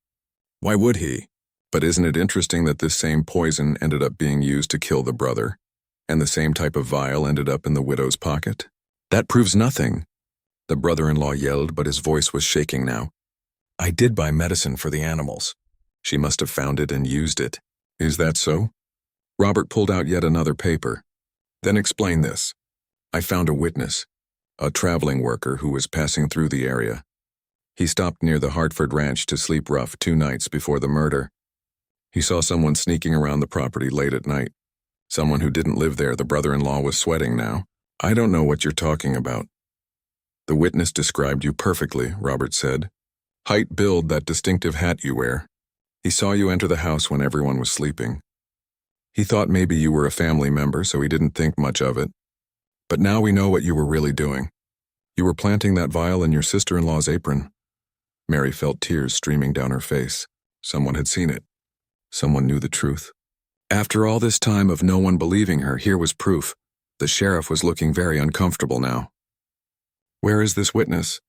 S1: Why would he? But isn't it interesting that this same poison ended up being used to kill the brother, and the same type of vial ended up in the widow's pocket? That proves nothing," the brother-in-law yelled, but his voice was shaking now. "I did buy medicine for the animals. She must have found it and used it." "Is that so?" Robert pulled out yet another paper. "Then explain this. I found a witness, a traveling worker who was passing through the area. He stopped near the Hartford ranch to sleep rough 2 nights before the murder. He saw someone sneaking around the property late at night. Someone who didn't live there." The brother-in-law was sweating now. "I don't know what you're talking about." "The witness described you perfectly," Robert said. "Height, build, that distinctive hat you wear. He saw you enter the house when everyone was sleeping. He thought maybe you were a family member, so he didn't think much of it. But now we know what you were really doing. You were planting that vial in your sister-in-law's apron." Mary felt tears streaming down her face. Someone had seen it. Someone knew the truth. After all this time of no one believing her, here was proof. The sheriff was looking very uncomfortable now. "Where is this witness?"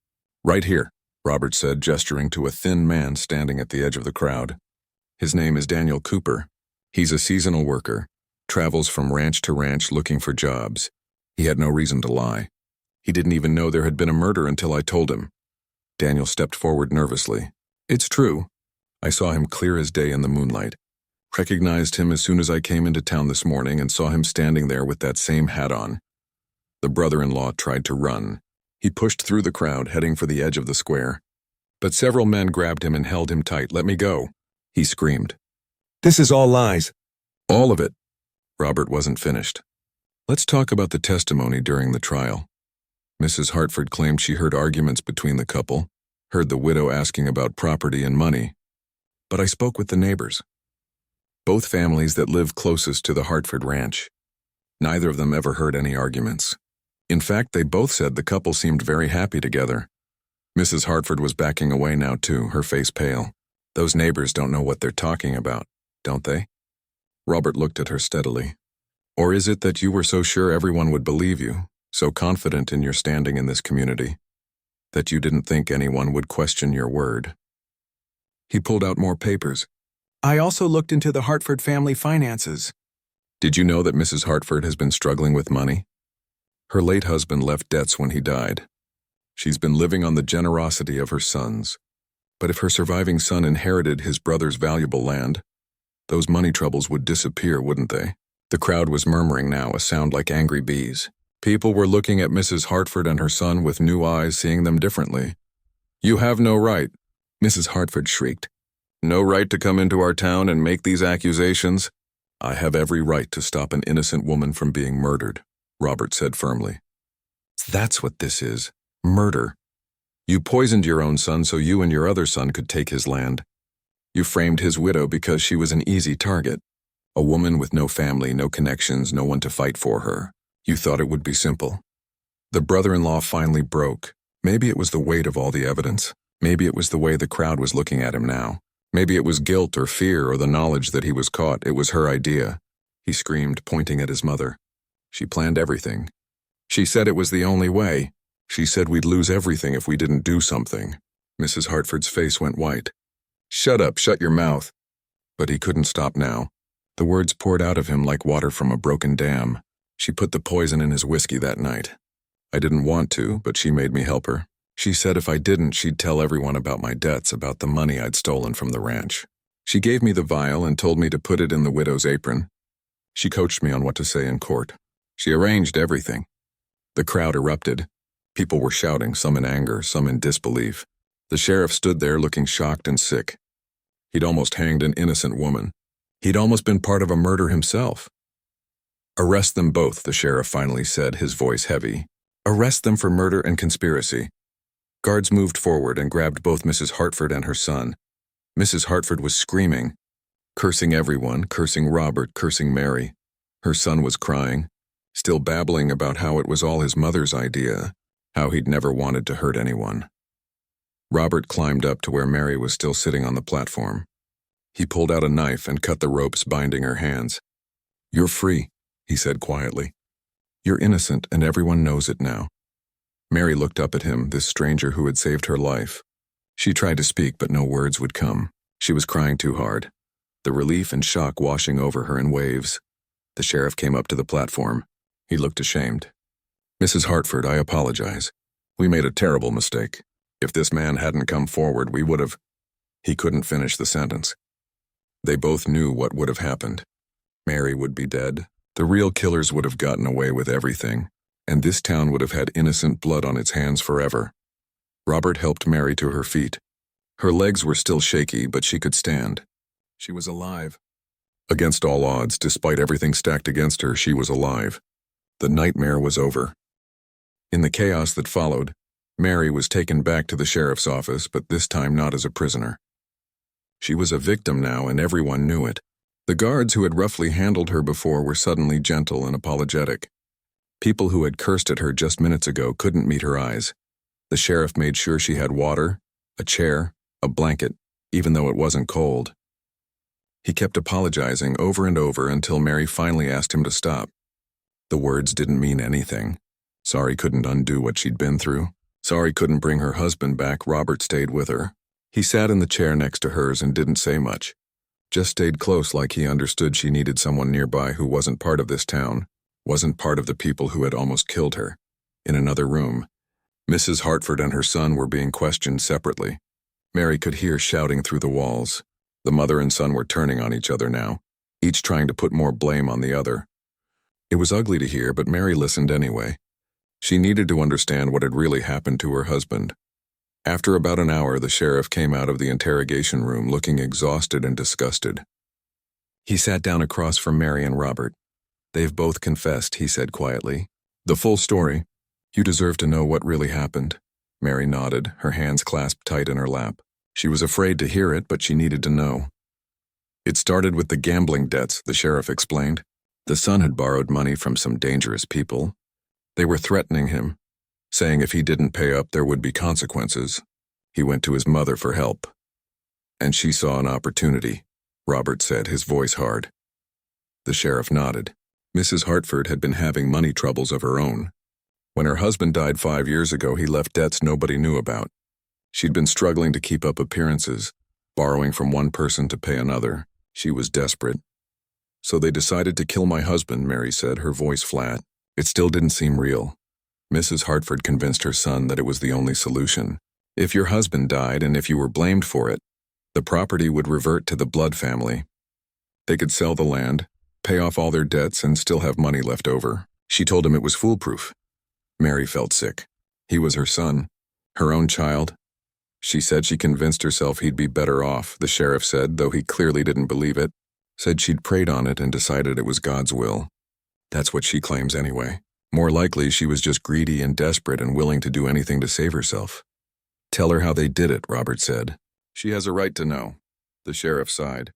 S1: "Right here," Robert said, gesturing to a thin man standing at the edge of the crowd. "His name is Daniel Cooper. He's a seasonal worker, travels from ranch to ranch looking for jobs. He had no reason to lie. He didn't even know there had been a murder until I told him." Daniel stepped forward nervously. "It's true. I saw him clear as day in the moonlight. Recognized him as soon as I came into town this morning and saw him standing there with that same hat on." The brother-in-law tried to run. He pushed through the crowd, heading for the edge of the square. But several men grabbed him and held him tight. "Let me go," he screamed. "This is all lies." "All of it." Robert wasn't finished. "Let's talk about the testimony during the trial. Mrs. Hartford claimed she heard arguments between the couple, heard the widow asking about property and money. But I spoke with the neighbors. Both families that live closest to the Hartford ranch. Neither of them ever heard any arguments. In fact, they both said the couple seemed very happy together. Mrs. Hartford was backing away now too, her face pale. Those neighbors don't know what they're talking about, don't they? Robert looked at her steadily. Or is it that you were so sure everyone would believe you, so confident in your standing in this community, that you didn't think anyone would question your word? He pulled out more papers.
S2: I also looked into the Hartford family finances.
S1: Did you know that Mrs. Hartford has been struggling with money? Her late husband left debts when he died. She's been living on the generosity of her sons. But if her surviving son inherited his brother's valuable land, those money troubles would disappear, wouldn't they? The crowd was murmuring now, a sound like angry bees. People were looking at Mrs. Hartford and her son with new eyes, seeing them differently. You have no right, Mrs. Hartford shrieked. No right to come into our town and make these accusations? I have every right to stop an innocent woman from being murdered, Robert said firmly. That's what this is. Murder. You poisoned your own son so you and your other son could take his land. You framed his widow because she was an easy target. A woman with no family, no connections, no one to fight for her. You thought it would be simple. The brother-in-law finally broke. Maybe it was the weight of all the evidence. Maybe it was the way the crowd was looking at him now. Maybe it was guilt or fear or the knowledge that he was caught. It was her idea. He screamed, pointing at his mother. She planned everything. She said it was the only way. She said we'd lose everything if we didn't do something. Mrs. Hartford's face went white. Shut up, shut your mouth. But he couldn't stop now. The words poured out of him like water from a broken dam. She put the poison in his whiskey that night. I didn't want to, but she made me help her. She said if I didn't, she'd tell everyone about my debts, about the money I'd stolen from the ranch. She gave me the vial and told me to put it in the widow's apron. She coached me on what to say in court. She arranged everything. The crowd erupted. People were shouting, some in anger, some in disbelief. The sheriff stood there looking shocked and sick. He'd almost hanged an innocent woman. He'd almost been part of a murder himself. Arrest them both, the sheriff finally said, his voice heavy. Arrest them for murder and conspiracy. Guards moved forward and grabbed both Mrs. Hartford and her son. Mrs. Hartford was screaming, cursing everyone, cursing Robert, cursing Mary. Her son was crying, still babbling about how it was all his mother's idea, how he'd never wanted to hurt anyone. Robert climbed up to where Mary was still sitting on the platform. He pulled out a knife and cut the ropes binding her hands. You're free, he said quietly. You're innocent and everyone knows it now. Mary looked up at him, this stranger who had saved her life. She tried to speak, but no words would come. She was crying too hard, the relief and shock washing over her in waves. The sheriff came up to the platform. He looked ashamed. Mrs. Hartford, I apologize. We made a terrible mistake. If this man hadn't come forward, we would have... He couldn't finish the sentence. They both knew what would have happened. Mary would be dead. The real killers would have gotten away with everything, and this town would have had innocent blood on its hands forever. Robert helped Mary to her feet. Her legs were still shaky, but she could stand. She was alive. Against all odds, despite everything stacked against her, she was alive. The nightmare was over. In the chaos that followed, Mary was taken back to the sheriff's office, but this time not as a prisoner. She was a victim now, and everyone knew it. The guards who had roughly handled her before were suddenly gentle and apologetic. People who had cursed at her just minutes ago couldn't meet her eyes. The sheriff made sure she had water, a chair, a blanket, even though it wasn't cold. He kept apologizing over and over until Mary finally asked him to stop. The words didn't mean anything. Sorry couldn't undo what she'd been through. Sorry couldn't bring her husband back. Robert stayed with her. He sat in the chair next to hers and didn't say much. Just stayed close, like he understood she needed someone nearby who wasn't part of this town, wasn't part of the people who had almost killed her. In another room, Mrs. Hartford and her son were being questioned separately. Mary could hear shouting through the walls. The mother and son were turning on each other now, each trying to put more blame on the other. It was ugly to hear, but Mary listened anyway. She needed to understand what had really happened to her husband. After about an hour, the sheriff came out of the interrogation room looking exhausted and disgusted. He sat down across from Mary and Robert. They've both confessed, he said quietly. The full story. You deserve to know what really happened. Mary nodded, her hands clasped tight in her lap. She was afraid to hear it, but she needed to know. It started with the gambling debts, the sheriff explained. The son had borrowed money from some dangerous people. They were threatening him, saying if he didn't pay up there would be consequences. He went to his mother for help. And she saw an opportunity, Robert said, his voice hard. The sheriff nodded. Mrs. Hartford had been having money troubles of her own. When her husband died 5 years ago, he left debts nobody knew about. She'd been struggling to keep up appearances, borrowing from one person to pay another. She was desperate. So they decided to kill my husband, Mary said, her voice flat. It still didn't seem real. Mrs. Hartford convinced her son that it was the only solution. If your husband died and if you were blamed for it, the property would revert to the Blood family. They could sell the land, pay off all their debts, and still have money left over. She told him it was foolproof. Mary felt sick. He was her son, her own child. She said she convinced herself he'd be better off, the sheriff said, though he clearly didn't believe it. Said she'd prayed on it and decided it was God's will. That's what she claims anyway. More likely, she was just greedy and desperate and willing to do anything to save herself. Tell her how they did it, Robert said. She has a right to know. The sheriff sighed.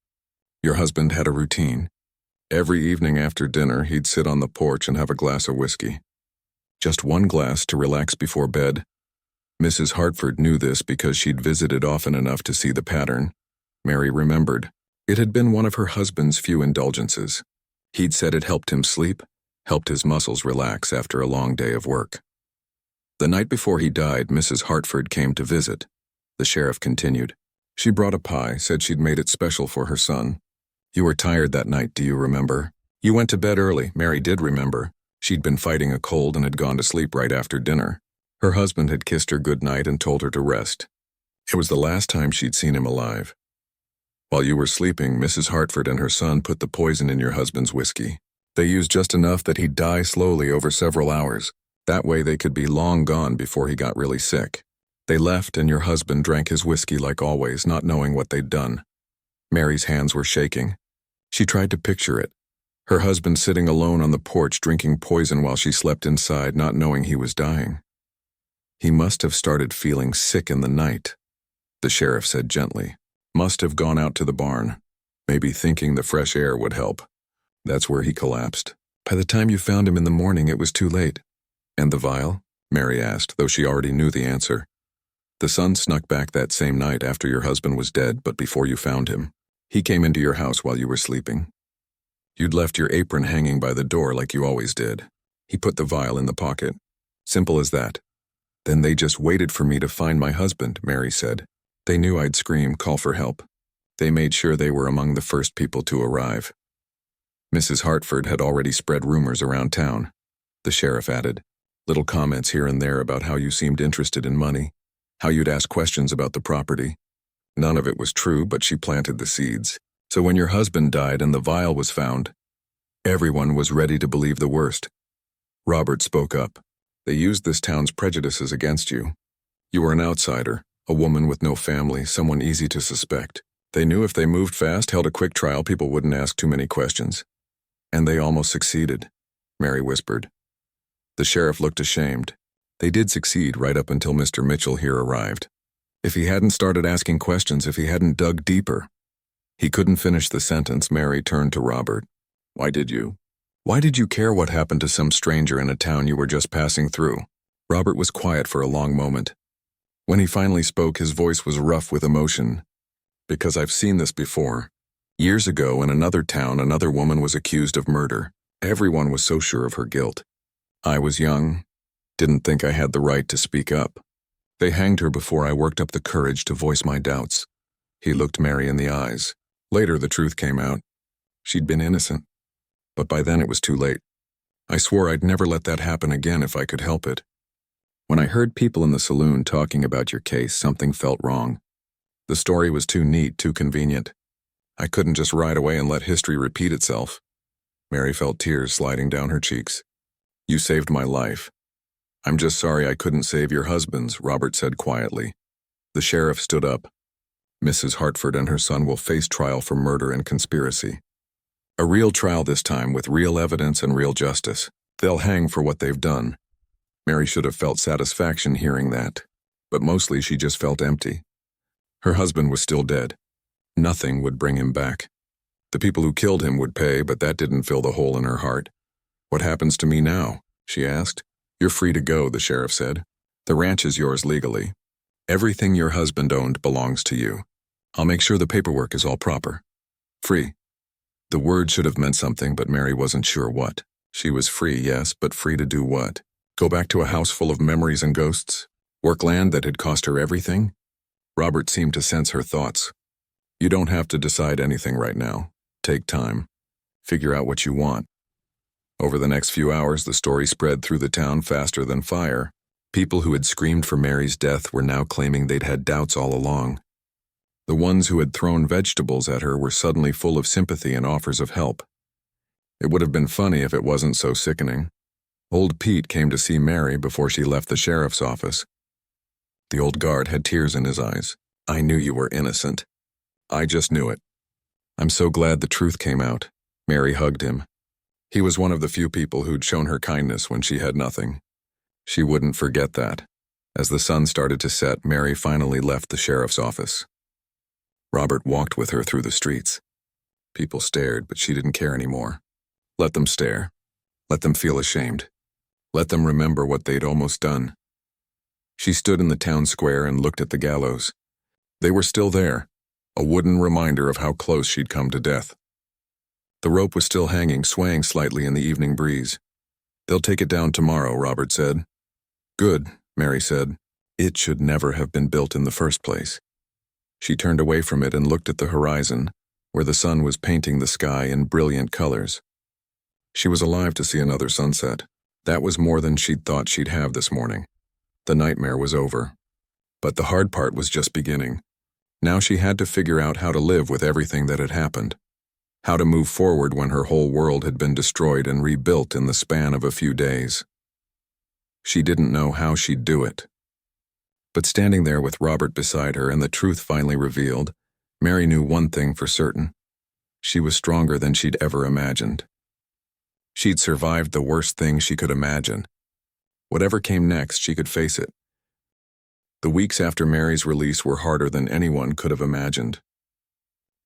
S1: Your husband had a routine. Every evening after dinner, he'd sit on the porch and have a glass of whiskey. Just one glass to relax before bed. Mrs. Hartford knew this because she'd visited often enough to see the pattern. Mary remembered. It had been one of her husband's few indulgences. He'd said it helped him sleep, helped his muscles relax after a long day of work. The night before he died, Mrs. Hartford came to visit. The sheriff continued. She brought a pie, said she'd made it special for her son. You were tired that night, do you remember? You went to bed early, Mary did remember. She'd been fighting a cold and had gone to sleep right after dinner. Her husband had kissed her good night and told her to rest. It was the last time she'd seen him alive. While you were sleeping, Mrs. Hartford and her son put the poison in your husband's whiskey. They used just enough that he'd die slowly over several hours. That way they could be long gone before he got really sick. They left and your husband drank his whiskey like always, not knowing what they'd done. Mary's hands were shaking. She tried to picture it. Her husband sitting alone on the porch drinking poison while she slept inside, not knowing he was dying. He must have started feeling sick in the night, the sheriff said gently. Must have gone out to the barn, maybe thinking the fresh air would help. That's where he collapsed. By the time you found him in the morning, it was too late. And the vial? Mary asked, though she already knew the answer. The son snuck back that same night after your husband was dead, but before you found him. He came into your house while you were sleeping. You'd left your apron hanging by the door like you always did. He put the vial in the pocket. Simple as that. Then they just waited for me to find my husband, Mary said. They knew I'd scream, call for help. They made sure they were among the first people to arrive. Mrs. Hartford had already spread rumors around town, the sheriff added. Little comments here and there about how you seemed interested in money, how you'd ask questions about the property. None of it was true, but she planted the seeds. So when your husband died and the vial was found, everyone was ready to believe the worst. Robert spoke up. They used this town's prejudices against you. You were an outsider, a woman with no family, someone easy to suspect. They knew if they moved fast, held a quick trial, people wouldn't ask too many questions. And they almost succeeded, Mary whispered. The sheriff looked ashamed. They did succeed right up until Mr. Mitchell here arrived. If he hadn't started asking questions, if he hadn't dug deeper. He couldn't finish the sentence. Mary turned to Robert. Why did you care what happened to some stranger in a town you were just passing through? Robert was quiet for a long moment. When he finally spoke, his voice was rough with emotion. Because I've seen this before. Years ago, in another town, another woman was accused of murder. Everyone was so sure of her guilt. I was young, didn't think I had the right to speak up. They hanged her before I worked up the courage to voice my doubts. He looked Mary in the eyes. Later, the truth came out. She'd been innocent. But by then it was too late. I swore I'd never let that happen again if I could help it. When I heard people in the saloon talking about your case, something felt wrong. The story was too neat, too convenient. I couldn't just ride away and let history repeat itself. Mary felt tears sliding down her cheeks. You saved my life. I'm just sorry I couldn't save your husband's, Robert said quietly. The sheriff stood up. Mrs. Hartford and her son will face trial for murder and conspiracy. A real trial this time with real evidence and real justice. They'll hang for what they've done. Mary should have felt satisfaction hearing that, but mostly she just felt empty. Her husband was still dead. Nothing would bring him back. The people who killed him would pay, but that didn't fill the hole in her heart. "What happens to me now?" she asked. "You're free to go," the sheriff said. "The ranch is yours legally. Everything your husband owned belongs to you. I'll make sure the paperwork is all proper." Free. The word should have meant something, but Mary wasn't sure what. She was free, yes, but free to do what? Go back to a house full of memories and ghosts? Work land that had cost her everything? Robert seemed to sense her thoughts. "You don't have to decide anything right now. Take time. Figure out what you want." Over the next few hours, the story spread through the town faster than fire. People who had screamed for Mary's death were now claiming they'd had doubts all along. The ones who had thrown vegetables at her were suddenly full of sympathy and offers of help. It would have been funny if it wasn't so sickening. Old Pete came to see Mary before she left the sheriff's office. The old guard had tears in his eyes. "I knew you were innocent. I just knew it." "I'm so glad the truth came out." Mary hugged him. He was one of the few people who'd shown her kindness when she had nothing. She wouldn't forget that. As the sun started to set, Mary finally left the sheriff's office. Robert walked with her through the streets. People stared, but she didn't care anymore. Let them stare. Let them feel ashamed. Let them remember what they'd almost done. She stood in the town square and looked at the gallows. They were still there, a wooden reminder of how close she'd come to death. The rope was still hanging, swaying slightly in the evening breeze. "They'll take it down tomorrow," Robert said. "Good," Mary said. "It should never have been built in the first place." She turned away from it and looked at the horizon, where the sun was painting the sky in brilliant colors. She was alive to see another sunset. That was more than she'd thought she'd have this morning. The nightmare was over. But the hard part was just beginning. Now she had to figure out how to live with everything that had happened. How to move forward when her whole world had been destroyed and rebuilt in the span of a few days. She didn't know how she'd do it. But standing there with Robert beside her and the truth finally revealed, Mary knew one thing for certain. She was stronger than she'd ever imagined. She'd survived the worst thing she could imagine. Whatever came next, she could face it. The weeks after Mary's release were harder than anyone could have imagined.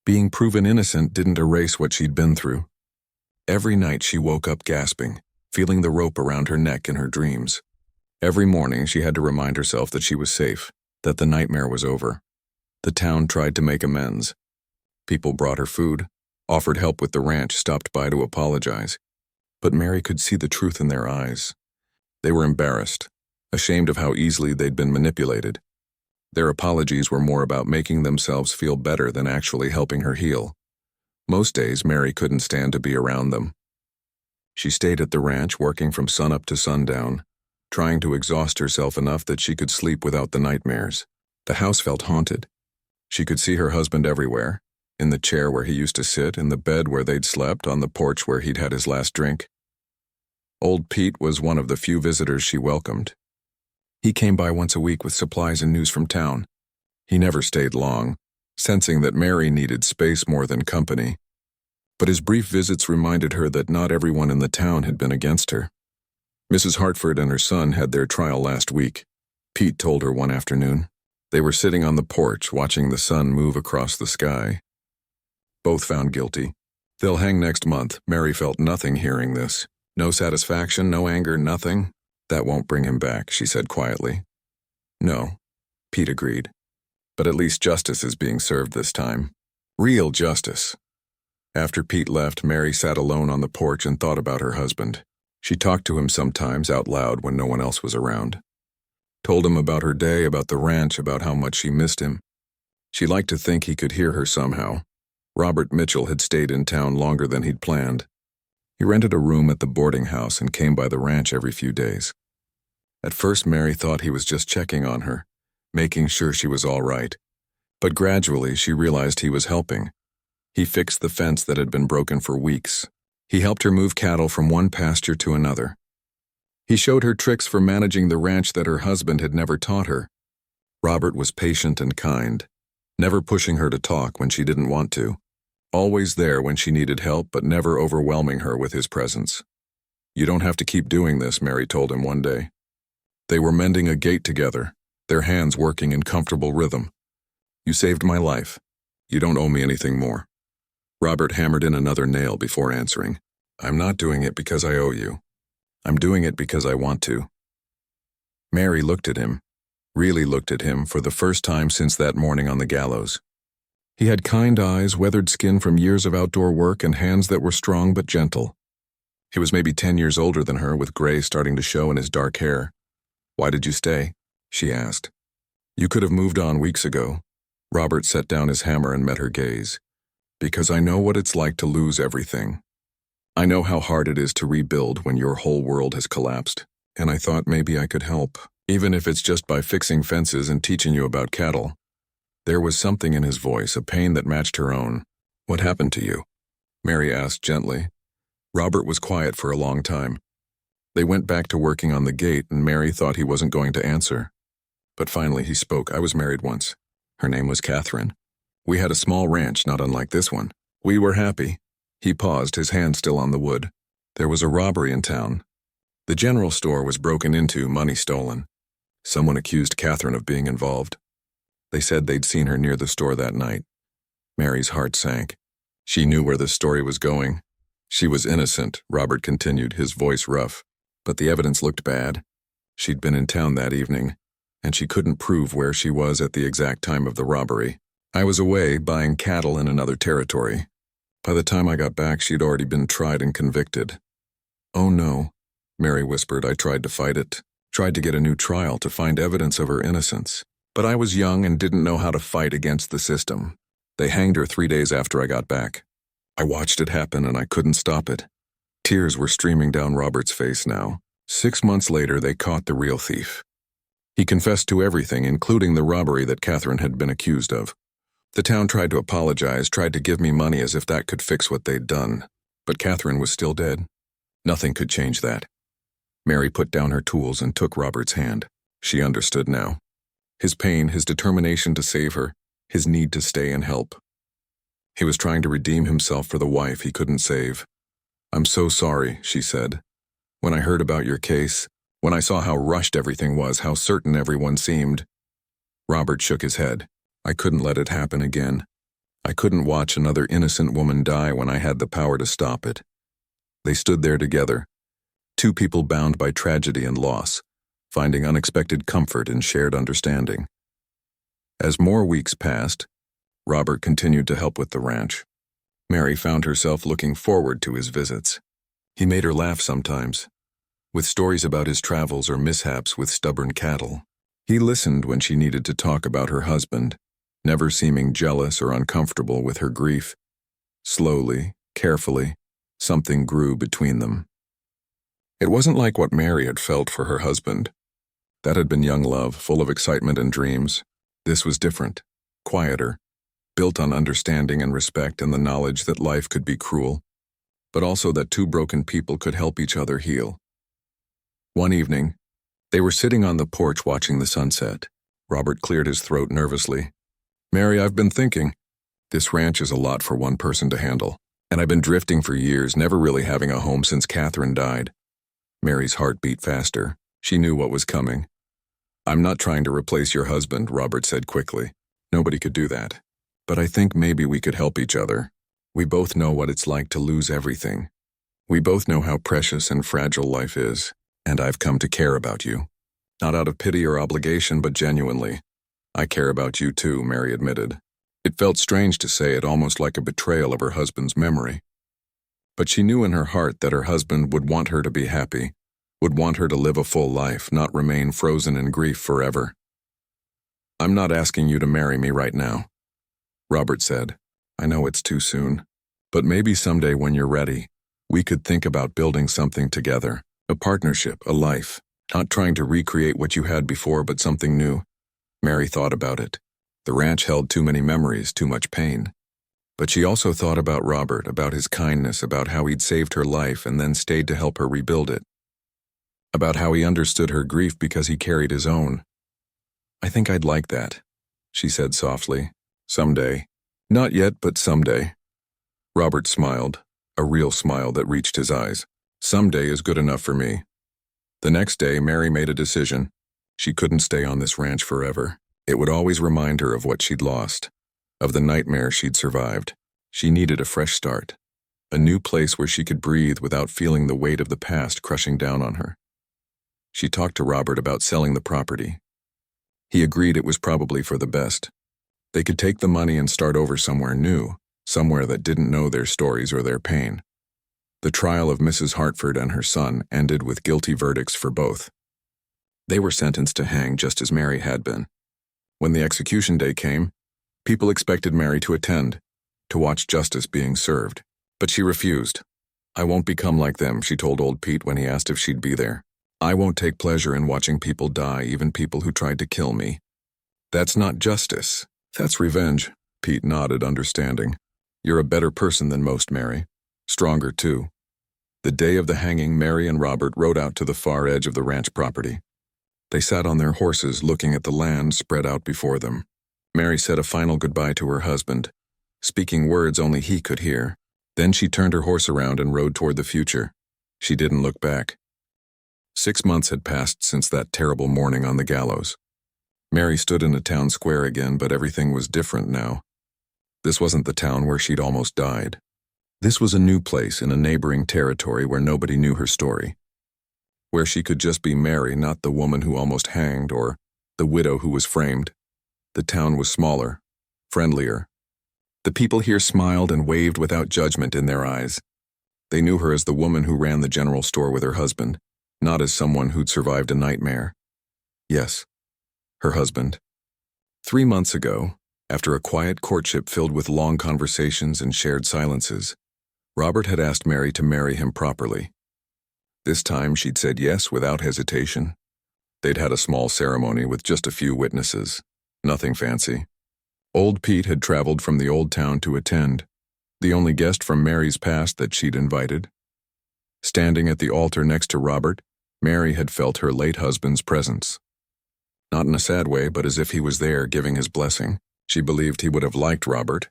S1: Being proven innocent didn't erase what she'd been through. Every night she woke up gasping, feeling the rope around her neck in her dreams. Every morning she had to remind herself that she was safe, that the nightmare was over. The town tried to make amends. People brought her food, offered help with the ranch, stopped by to apologize. But Mary could see the truth in their eyes. They were embarrassed, ashamed of how easily they'd been manipulated. Their apologies were more about making themselves feel better than actually helping her heal. Most days, Mary couldn't stand to be around them. She stayed at the ranch, working from sunup to sundown, trying to exhaust herself enough that she could sleep without the nightmares. The house felt haunted. She could see her husband everywhere, in the chair where he used to sit, in the bed where they'd slept, on the porch where he'd had his last drink. Old Pete was one of the few visitors she welcomed. He came by once a week with supplies and news from town. He never stayed long, sensing that Mary needed space more than company. But his brief visits reminded her that not everyone in the town had been against her. Mrs. Hartford and her son had their trial last week, Pete told her one afternoon. They were sitting on the porch, watching the sun move across the sky. Both found guilty. They'll hang next month. Mary felt nothing hearing this. No satisfaction, no anger, nothing. That won't bring him back, she said quietly. No, Pete agreed. But at least justice is being served this time. Real justice. After Pete left, Mary sat alone on the porch and thought about her husband. She talked to him sometimes out loud when no one else was around. Told him about her day, about the ranch, about how much she missed him. She liked to think he could hear her somehow. Robert Mitchell had stayed in town longer than he'd planned. He rented a room at the boarding house and came by the ranch every few days. At first, Mary thought he was just checking on her, making sure she was all right. But gradually, she realized he was helping. He fixed the fence that had been broken for weeks. He helped her move cattle from one pasture to another. He showed her tricks for managing the ranch that her husband had never taught her. Robert was patient and kind, never pushing her to talk when she didn't want to. Always there when she needed help, but never overwhelming her with his presence. "You don't have to keep doing this," Mary told him one day. They were mending a gate together, their hands working in comfortable rhythm. You saved my life. You don't owe me anything more. Robert hammered in another nail before answering. I'm not doing it because I owe you. I'm doing it because I want to. Mary looked at him, really looked at him for the first time since that morning on the gallows. He had kind eyes, weathered skin from years of outdoor work, and hands that were strong but gentle. He was maybe 10 years older than her, with gray starting to show in his dark hair. Why did you stay? She asked. You could have moved on weeks ago. Robert set down his hammer and met her gaze. Because I know what it's like to lose everything. I know how hard it is to rebuild when your whole world has collapsed, and I thought maybe I could help, even if it's just by fixing fences and teaching you about cattle. There was something in his voice, a pain that matched her own. What happened to you? Mary asked gently. Robert was quiet for a long time. They went back to working on the gate, and Mary thought he wasn't going to answer. But finally he spoke. I was married once. Her name was Catherine. We had a small ranch, not unlike this one. We were happy. He paused, his hand still on the wood. There was a robbery in town. The general store was broken into, money stolen. Someone accused Catherine of being involved. They said they'd seen her near the store that night. Mary's heart sank. She knew where the story was going. She was innocent, Robert continued, his voice rough. But the evidence looked bad. She'd been in town that evening, and she couldn't prove where she was at the exact time of the robbery. I was away buying cattle in another territory. By the time I got back, she'd already been tried and convicted. Oh no, Mary whispered. I tried to fight it, tried to get a new trial to find evidence of her innocence. But I was young and didn't know how to fight against the system. They hanged her 3 days after I got back. I watched it happen and I couldn't stop it. Tears were streaming down Robert's face now. 6 months later, they caught the real thief. He confessed to everything, including the robbery that Catherine had been accused of. The town tried to apologize, tried to give me money as if that could fix what they'd done. But Catherine was still dead. Nothing could change that. Mary put down her tools and took Robert's hand. She understood now. His pain, his determination to save her, his need to stay and help. He was trying to redeem himself for the wife he couldn't save. I'm so sorry, she said. When I heard about your case, when I saw how rushed everything was, how certain everyone seemed. Robert shook his head. I couldn't let it happen again. I couldn't watch another innocent woman die when I had the power to stop it. They stood there together, two people bound by tragedy and loss, finding unexpected comfort in shared understanding. As more weeks passed, Robert continued to help with the ranch. Mary found herself looking forward to his visits. He made her laugh sometimes, with stories about his travels or mishaps with stubborn cattle. He listened when she needed to talk about her husband, never seeming jealous or uncomfortable with her grief. Slowly, carefully, something grew between them. It wasn't like what Mary had felt for her husband. That had been young love, full of excitement and dreams. This was different, quieter, built on understanding and respect and the knowledge that life could be cruel, but also that two broken people could help each other heal. One evening, they were sitting on the porch watching the sunset. Robert cleared his throat nervously. Mary, I've been thinking. This ranch is a lot for one person to handle, and I've been drifting for years, never really having a home since Catherine died. Mary's heart beat faster. She knew what was coming. I'm not trying to replace your husband, Robert said quickly. Nobody could do that. But I think maybe we could help each other. We both know what it's like to lose everything. We both know how precious and fragile life is, and I've come to care about you. Not out of pity or obligation, but genuinely. I care about you too, Mary admitted. It felt strange to say it, almost like a betrayal of her husband's memory. But she knew in her heart that her husband would want her to be happy, would want her to live a full life, not remain frozen in grief forever. I'm not asking you to marry me right now, Robert said. I know it's too soon, but maybe someday when you're ready, we could think about building something together, a partnership, a life, not trying to recreate what you had before, but something new. Mary thought about it. The ranch held too many memories, too much pain. But she also thought about Robert, about his kindness, about how he'd saved her life and then stayed to help her rebuild it. About how he understood her grief because he carried his own. I think I'd like that, she said softly. Someday. Not yet, but someday. Robert smiled, a real smile that reached his eyes. Someday is good enough for me. The next day, Mary made a decision. She couldn't stay on this ranch forever. It would always remind her of what she'd lost, of the nightmare she'd survived. She needed a fresh start, a new place where she could breathe without feeling the weight of the past crushing down on her. She talked to Robert about selling the property. He agreed it was probably for the best. They could take the money and start over somewhere new, somewhere that didn't know their stories or their pain. The trial of Mrs. Hartford and her son ended with guilty verdicts for both. They were sentenced to hang just as Mary had been. When the execution day came, people expected Mary to attend, to watch justice being served. But she refused. "I won't become like them," she told old Pete when he asked if she'd be there. "I won't take pleasure in watching people die, even people who tried to kill me. That's not justice. That's revenge." Pete nodded, understanding. "You're a better person than most, Mary. Stronger, too." The day of the hanging, Mary and Robert rode out to the far edge of the ranch property. They sat on their horses, looking at the land spread out before them. Mary said a final goodbye to her husband, speaking words only he could hear. Then she turned her horse around and rode toward the future. She didn't look back. 6 months had passed since that terrible morning on the gallows. Mary stood in the town square again, but everything was different now. This wasn't the town where she'd almost died. This was a new place in a neighboring territory where nobody knew her story, where she could just be Mary, not the woman who almost hanged or the widow who was framed. The town was smaller, friendlier. The people here smiled and waved without judgment in their eyes. They knew her as the woman who ran the general store with her husband, not as someone who'd survived a nightmare. Yes, her husband. 3 months ago, after a quiet courtship filled with long conversations and shared silences, Robert had asked Mary to marry him properly. This time she'd said yes without hesitation. They'd had a small ceremony with just a few witnesses. Nothing fancy. Old Pete had traveled from the old town to attend, the only guest from Mary's past that she'd invited. Standing at the altar next to Robert, Mary had felt her late husband's presence. Not in a sad way, but as if he was there giving his blessing. She believed he would have liked Robert,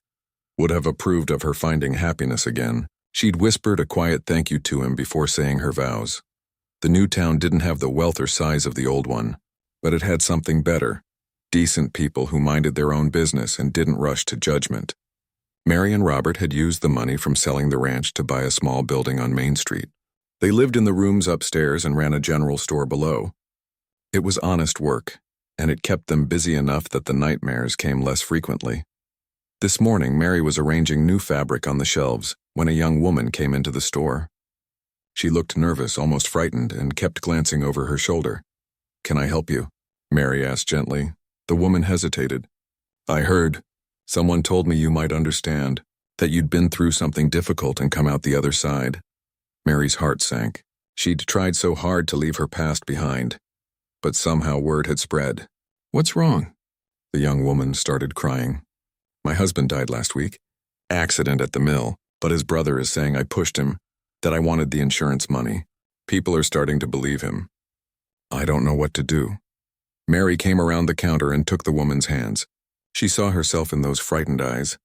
S1: would have approved of her finding happiness again. She'd whispered a quiet thank you to him before saying her vows. The new town didn't have the wealth or size of the old one, but it had something better. Decent people who minded their own business and didn't rush to judgment. Mary and Robert had used the money from selling the ranch to buy a small building on Main Street. They lived in the rooms upstairs and ran a general store below. It was honest work, and it kept them busy enough that the nightmares came less frequently. This morning, Mary was arranging new fabric on the shelves when a young woman came into the store. She looked nervous, almost frightened, and kept glancing over her shoulder. "Can I help you?" Mary asked gently. The woman hesitated. "I heard. Someone told me you might understand, that you'd been through something difficult and come out the other side." Mary's heart sank. She'd tried so hard to leave her past behind, but somehow word had spread. "What's wrong?" The young woman started crying. "My husband died last week. Accident at the mill, but his brother is saying I pushed him, that I wanted the insurance money. People are starting to believe him. I don't know what to do." Mary came around the counter and took the woman's hands. She saw herself in those frightened eyes,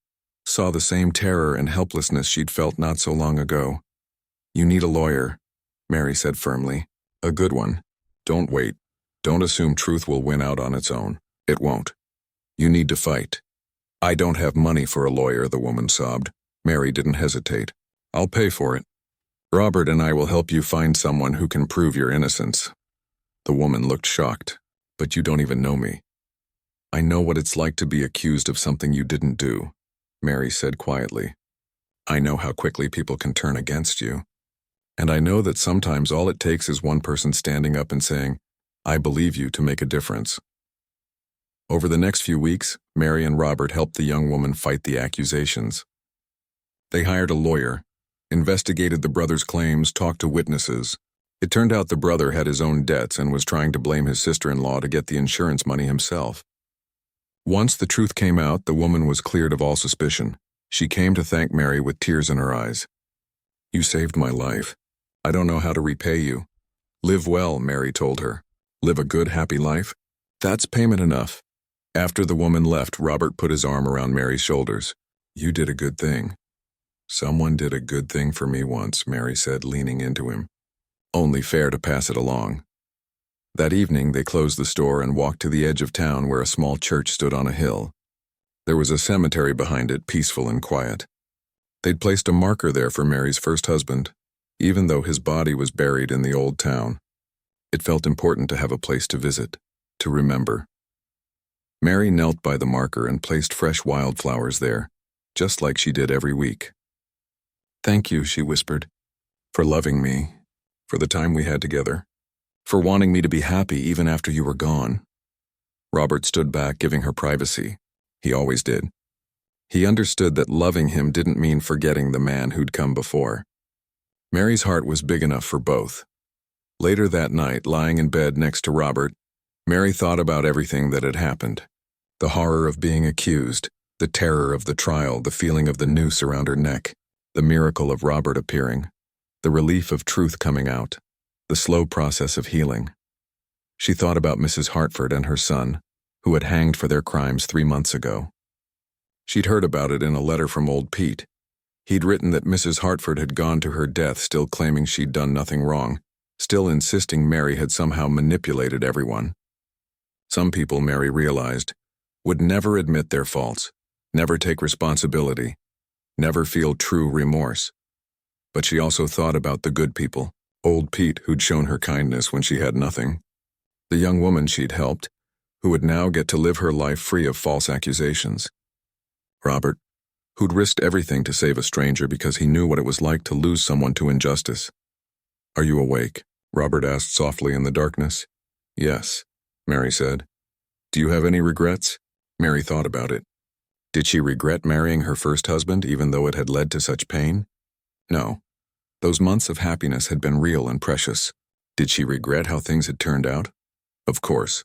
S1: saw the same terror and helplessness she'd felt not so long ago. "You need a lawyer," Mary said firmly. "A good one. Don't wait. Don't assume truth will win out on its own. It won't. You need to fight." "I don't have money for a lawyer," the woman sobbed. Mary didn't hesitate. "I'll pay for it. Robert and I will help you find someone who can prove your innocence." The woman looked shocked. "But you don't even know me." "I know what it's like to be accused of something you didn't do," Mary said quietly. "I know how quickly people can turn against you. And I know that sometimes all it takes is one person standing up and saying, 'I believe you,' to make a difference." Over the next few weeks, Mary and Robert helped the young woman fight the accusations. They hired a lawyer, investigated the brother's claims, talked to witnesses. It turned out the brother had his own debts and was trying to blame his sister-in-law to get the insurance money himself. Once the truth came out, the woman was cleared of all suspicion. She came to thank Mary with tears in her eyes. "You saved my life. I don't know how to repay you." "Live well," Mary told her. "Live a good, happy life. That's payment enough." After the woman left, Robert put his arm around Mary's shoulders. "You did a good thing." "Someone did a good thing for me once," Mary said, leaning into him. "Only fair to pass it along." That evening, they closed the store and walked to the edge of town where a small church stood on a hill. There was a cemetery behind it, peaceful and quiet. They'd placed a marker there for Mary's first husband, even though his body was buried in the old town. It felt important to have a place to visit, to remember. Mary knelt by the marker and placed fresh wildflowers there, just like she did every week. "Thank you," she whispered, "for loving me, for the time we had together, for wanting me to be happy even after you were gone." Robert stood back, giving her privacy. He always did. He understood that loving him didn't mean forgetting the man who'd come before. Mary's heart was big enough for both. Later that night, lying in bed next to Robert, Mary thought about everything that had happened. The horror of being accused, the terror of the trial, the feeling of the noose around her neck, the miracle of Robert appearing, the relief of truth coming out, the slow process of healing. She thought about Mrs. Hartford and her son, who had hanged for their crimes 3 months ago. She'd heard about it in a letter from old Pete. He'd written that Mrs. Hartford had gone to her death still claiming she'd done nothing wrong, still insisting Mary had somehow manipulated everyone. Some people, Mary realized, would never admit their faults, never take responsibility, never feel true remorse. But she also thought about the good people, old Pete who'd shown her kindness when she had nothing, the young woman she'd helped, who would now get to live her life free of false accusations. Robert, who'd risked everything to save a stranger because he knew what it was like to lose someone to injustice. "Are you awake?" Robert asked softly in the darkness. "Yes," Mary said. "Do you have any regrets?" Mary thought about it. Did she regret marrying her first husband even though it had led to such pain? No. Those months of happiness had been real and precious. Did she regret how things had turned out? Of course.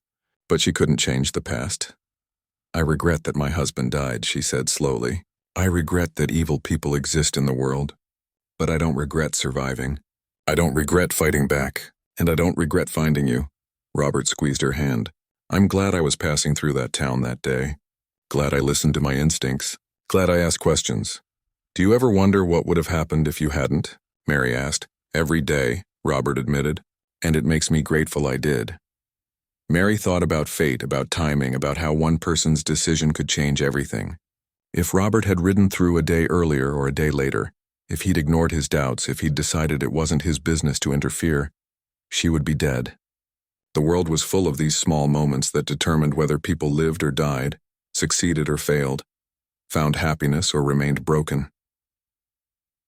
S1: But she couldn't change the past. "I regret that my husband died," she said slowly. "I regret that evil people exist in the world. But I don't regret surviving. I don't regret fighting back. And I don't regret finding you." Robert squeezed her hand. "I'm glad I was passing through that town that day. Glad I listened to my instincts. Glad I asked questions." "Do you ever wonder what would have happened if you hadn't?" Mary asked. "Every day," Robert admitted. "And it makes me grateful I did." Mary thought about fate, about timing, about how one person's decision could change everything. If Robert had ridden through a day earlier or a day later, if he'd ignored his doubts, if he'd decided it wasn't his business to interfere, she would be dead. The world was full of these small moments that determined whether people lived or died, succeeded or failed, found happiness or remained broken.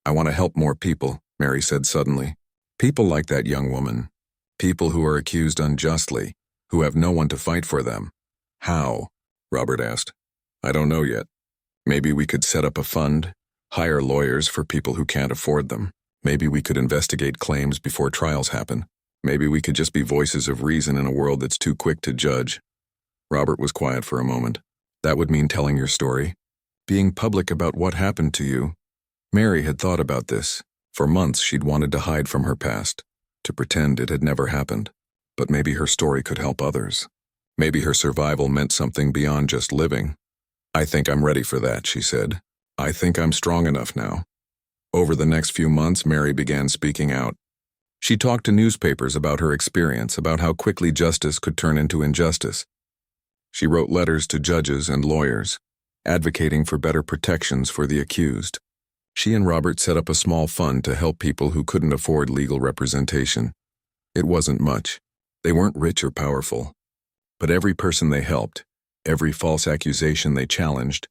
S1: "I want to help more people," Mary said suddenly. "People like that young woman. People who are accused unjustly, who have no one to fight for them." "How?" Robert asked. "I don't know yet. Maybe we could set up a fund, hire lawyers for people who can't afford them. Maybe we could investigate claims before trials happen. Maybe we could just be voices of reason in a world that's too quick to judge." Robert was quiet for a moment. "That would mean telling your story, being public about what happened to you." Mary had thought about this. For months she'd wanted to hide from her past, to pretend it had never happened. But maybe her story could help others. Maybe her survival meant something beyond just living. "I think I'm ready for that," she said. "I think I'm strong enough now." Over the next few months, Mary began speaking out. She talked to newspapers about her experience, about how quickly justice could turn into injustice. She wrote letters to judges and lawyers, advocating for better protections for the accused. She and Robert set up a small fund to help people who couldn't afford legal representation. It wasn't much. They weren't rich or powerful. But every person they helped, every false accusation they challenged,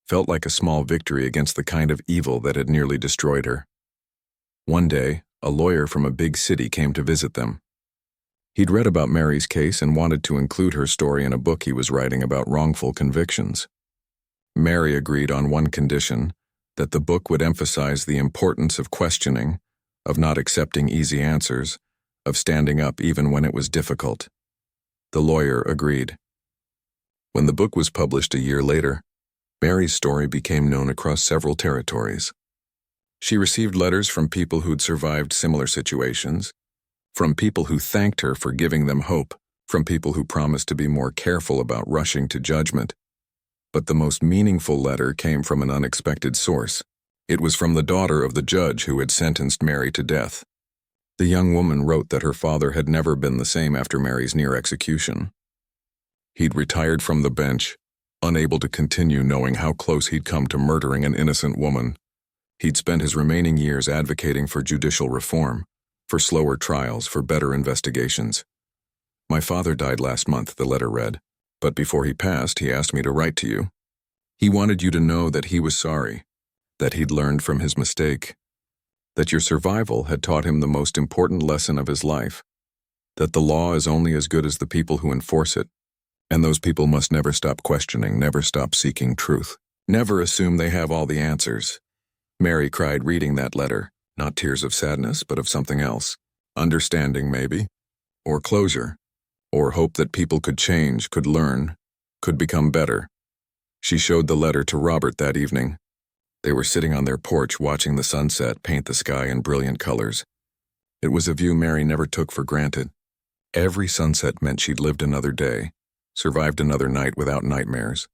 S1: felt like a small victory against the kind of evil that had nearly destroyed her. One day, a lawyer from a big city came to visit them. He'd read about Mary's case and wanted to include her story in a book he was writing about wrongful convictions. Mary agreed on one condition, that the book would emphasize the importance of questioning, of not accepting easy answers, of standing up even when it was difficult. The lawyer agreed. When the book was published a year later, Mary's story became known across several territories. She received letters from people who'd survived similar situations, from people who thanked her for giving them hope, from people who promised to be more careful about rushing to judgment. But the most meaningful letter came from an unexpected source. It was from the daughter of the judge who had sentenced Mary to death. The young woman wrote that her father had never been the same after Mary's near execution. He'd retired from the bench, unable to continue knowing how close he'd come to murdering an innocent woman. He'd spent his remaining years advocating for judicial reform, for slower trials, for better investigations. My father died last month, the letter read, but before he passed, he asked me to write to you. He wanted you to know that he was sorry, that he'd learned from his mistake, that your survival had taught him the most important lesson of his life, that the law is only as good as the people who enforce it, and those people must never stop questioning, never stop seeking truth, never assume they have all the answers. Mary cried reading that letter, not tears of sadness, but of something else. Understanding, maybe, or closure, or hope that people could change, could learn, could become better. She showed the letter to Robert that evening. They were sitting on their porch watching the sunset paint the sky in brilliant colors. It was a view Mary never took for granted. Every sunset meant she'd lived another day, survived another night without nightmares.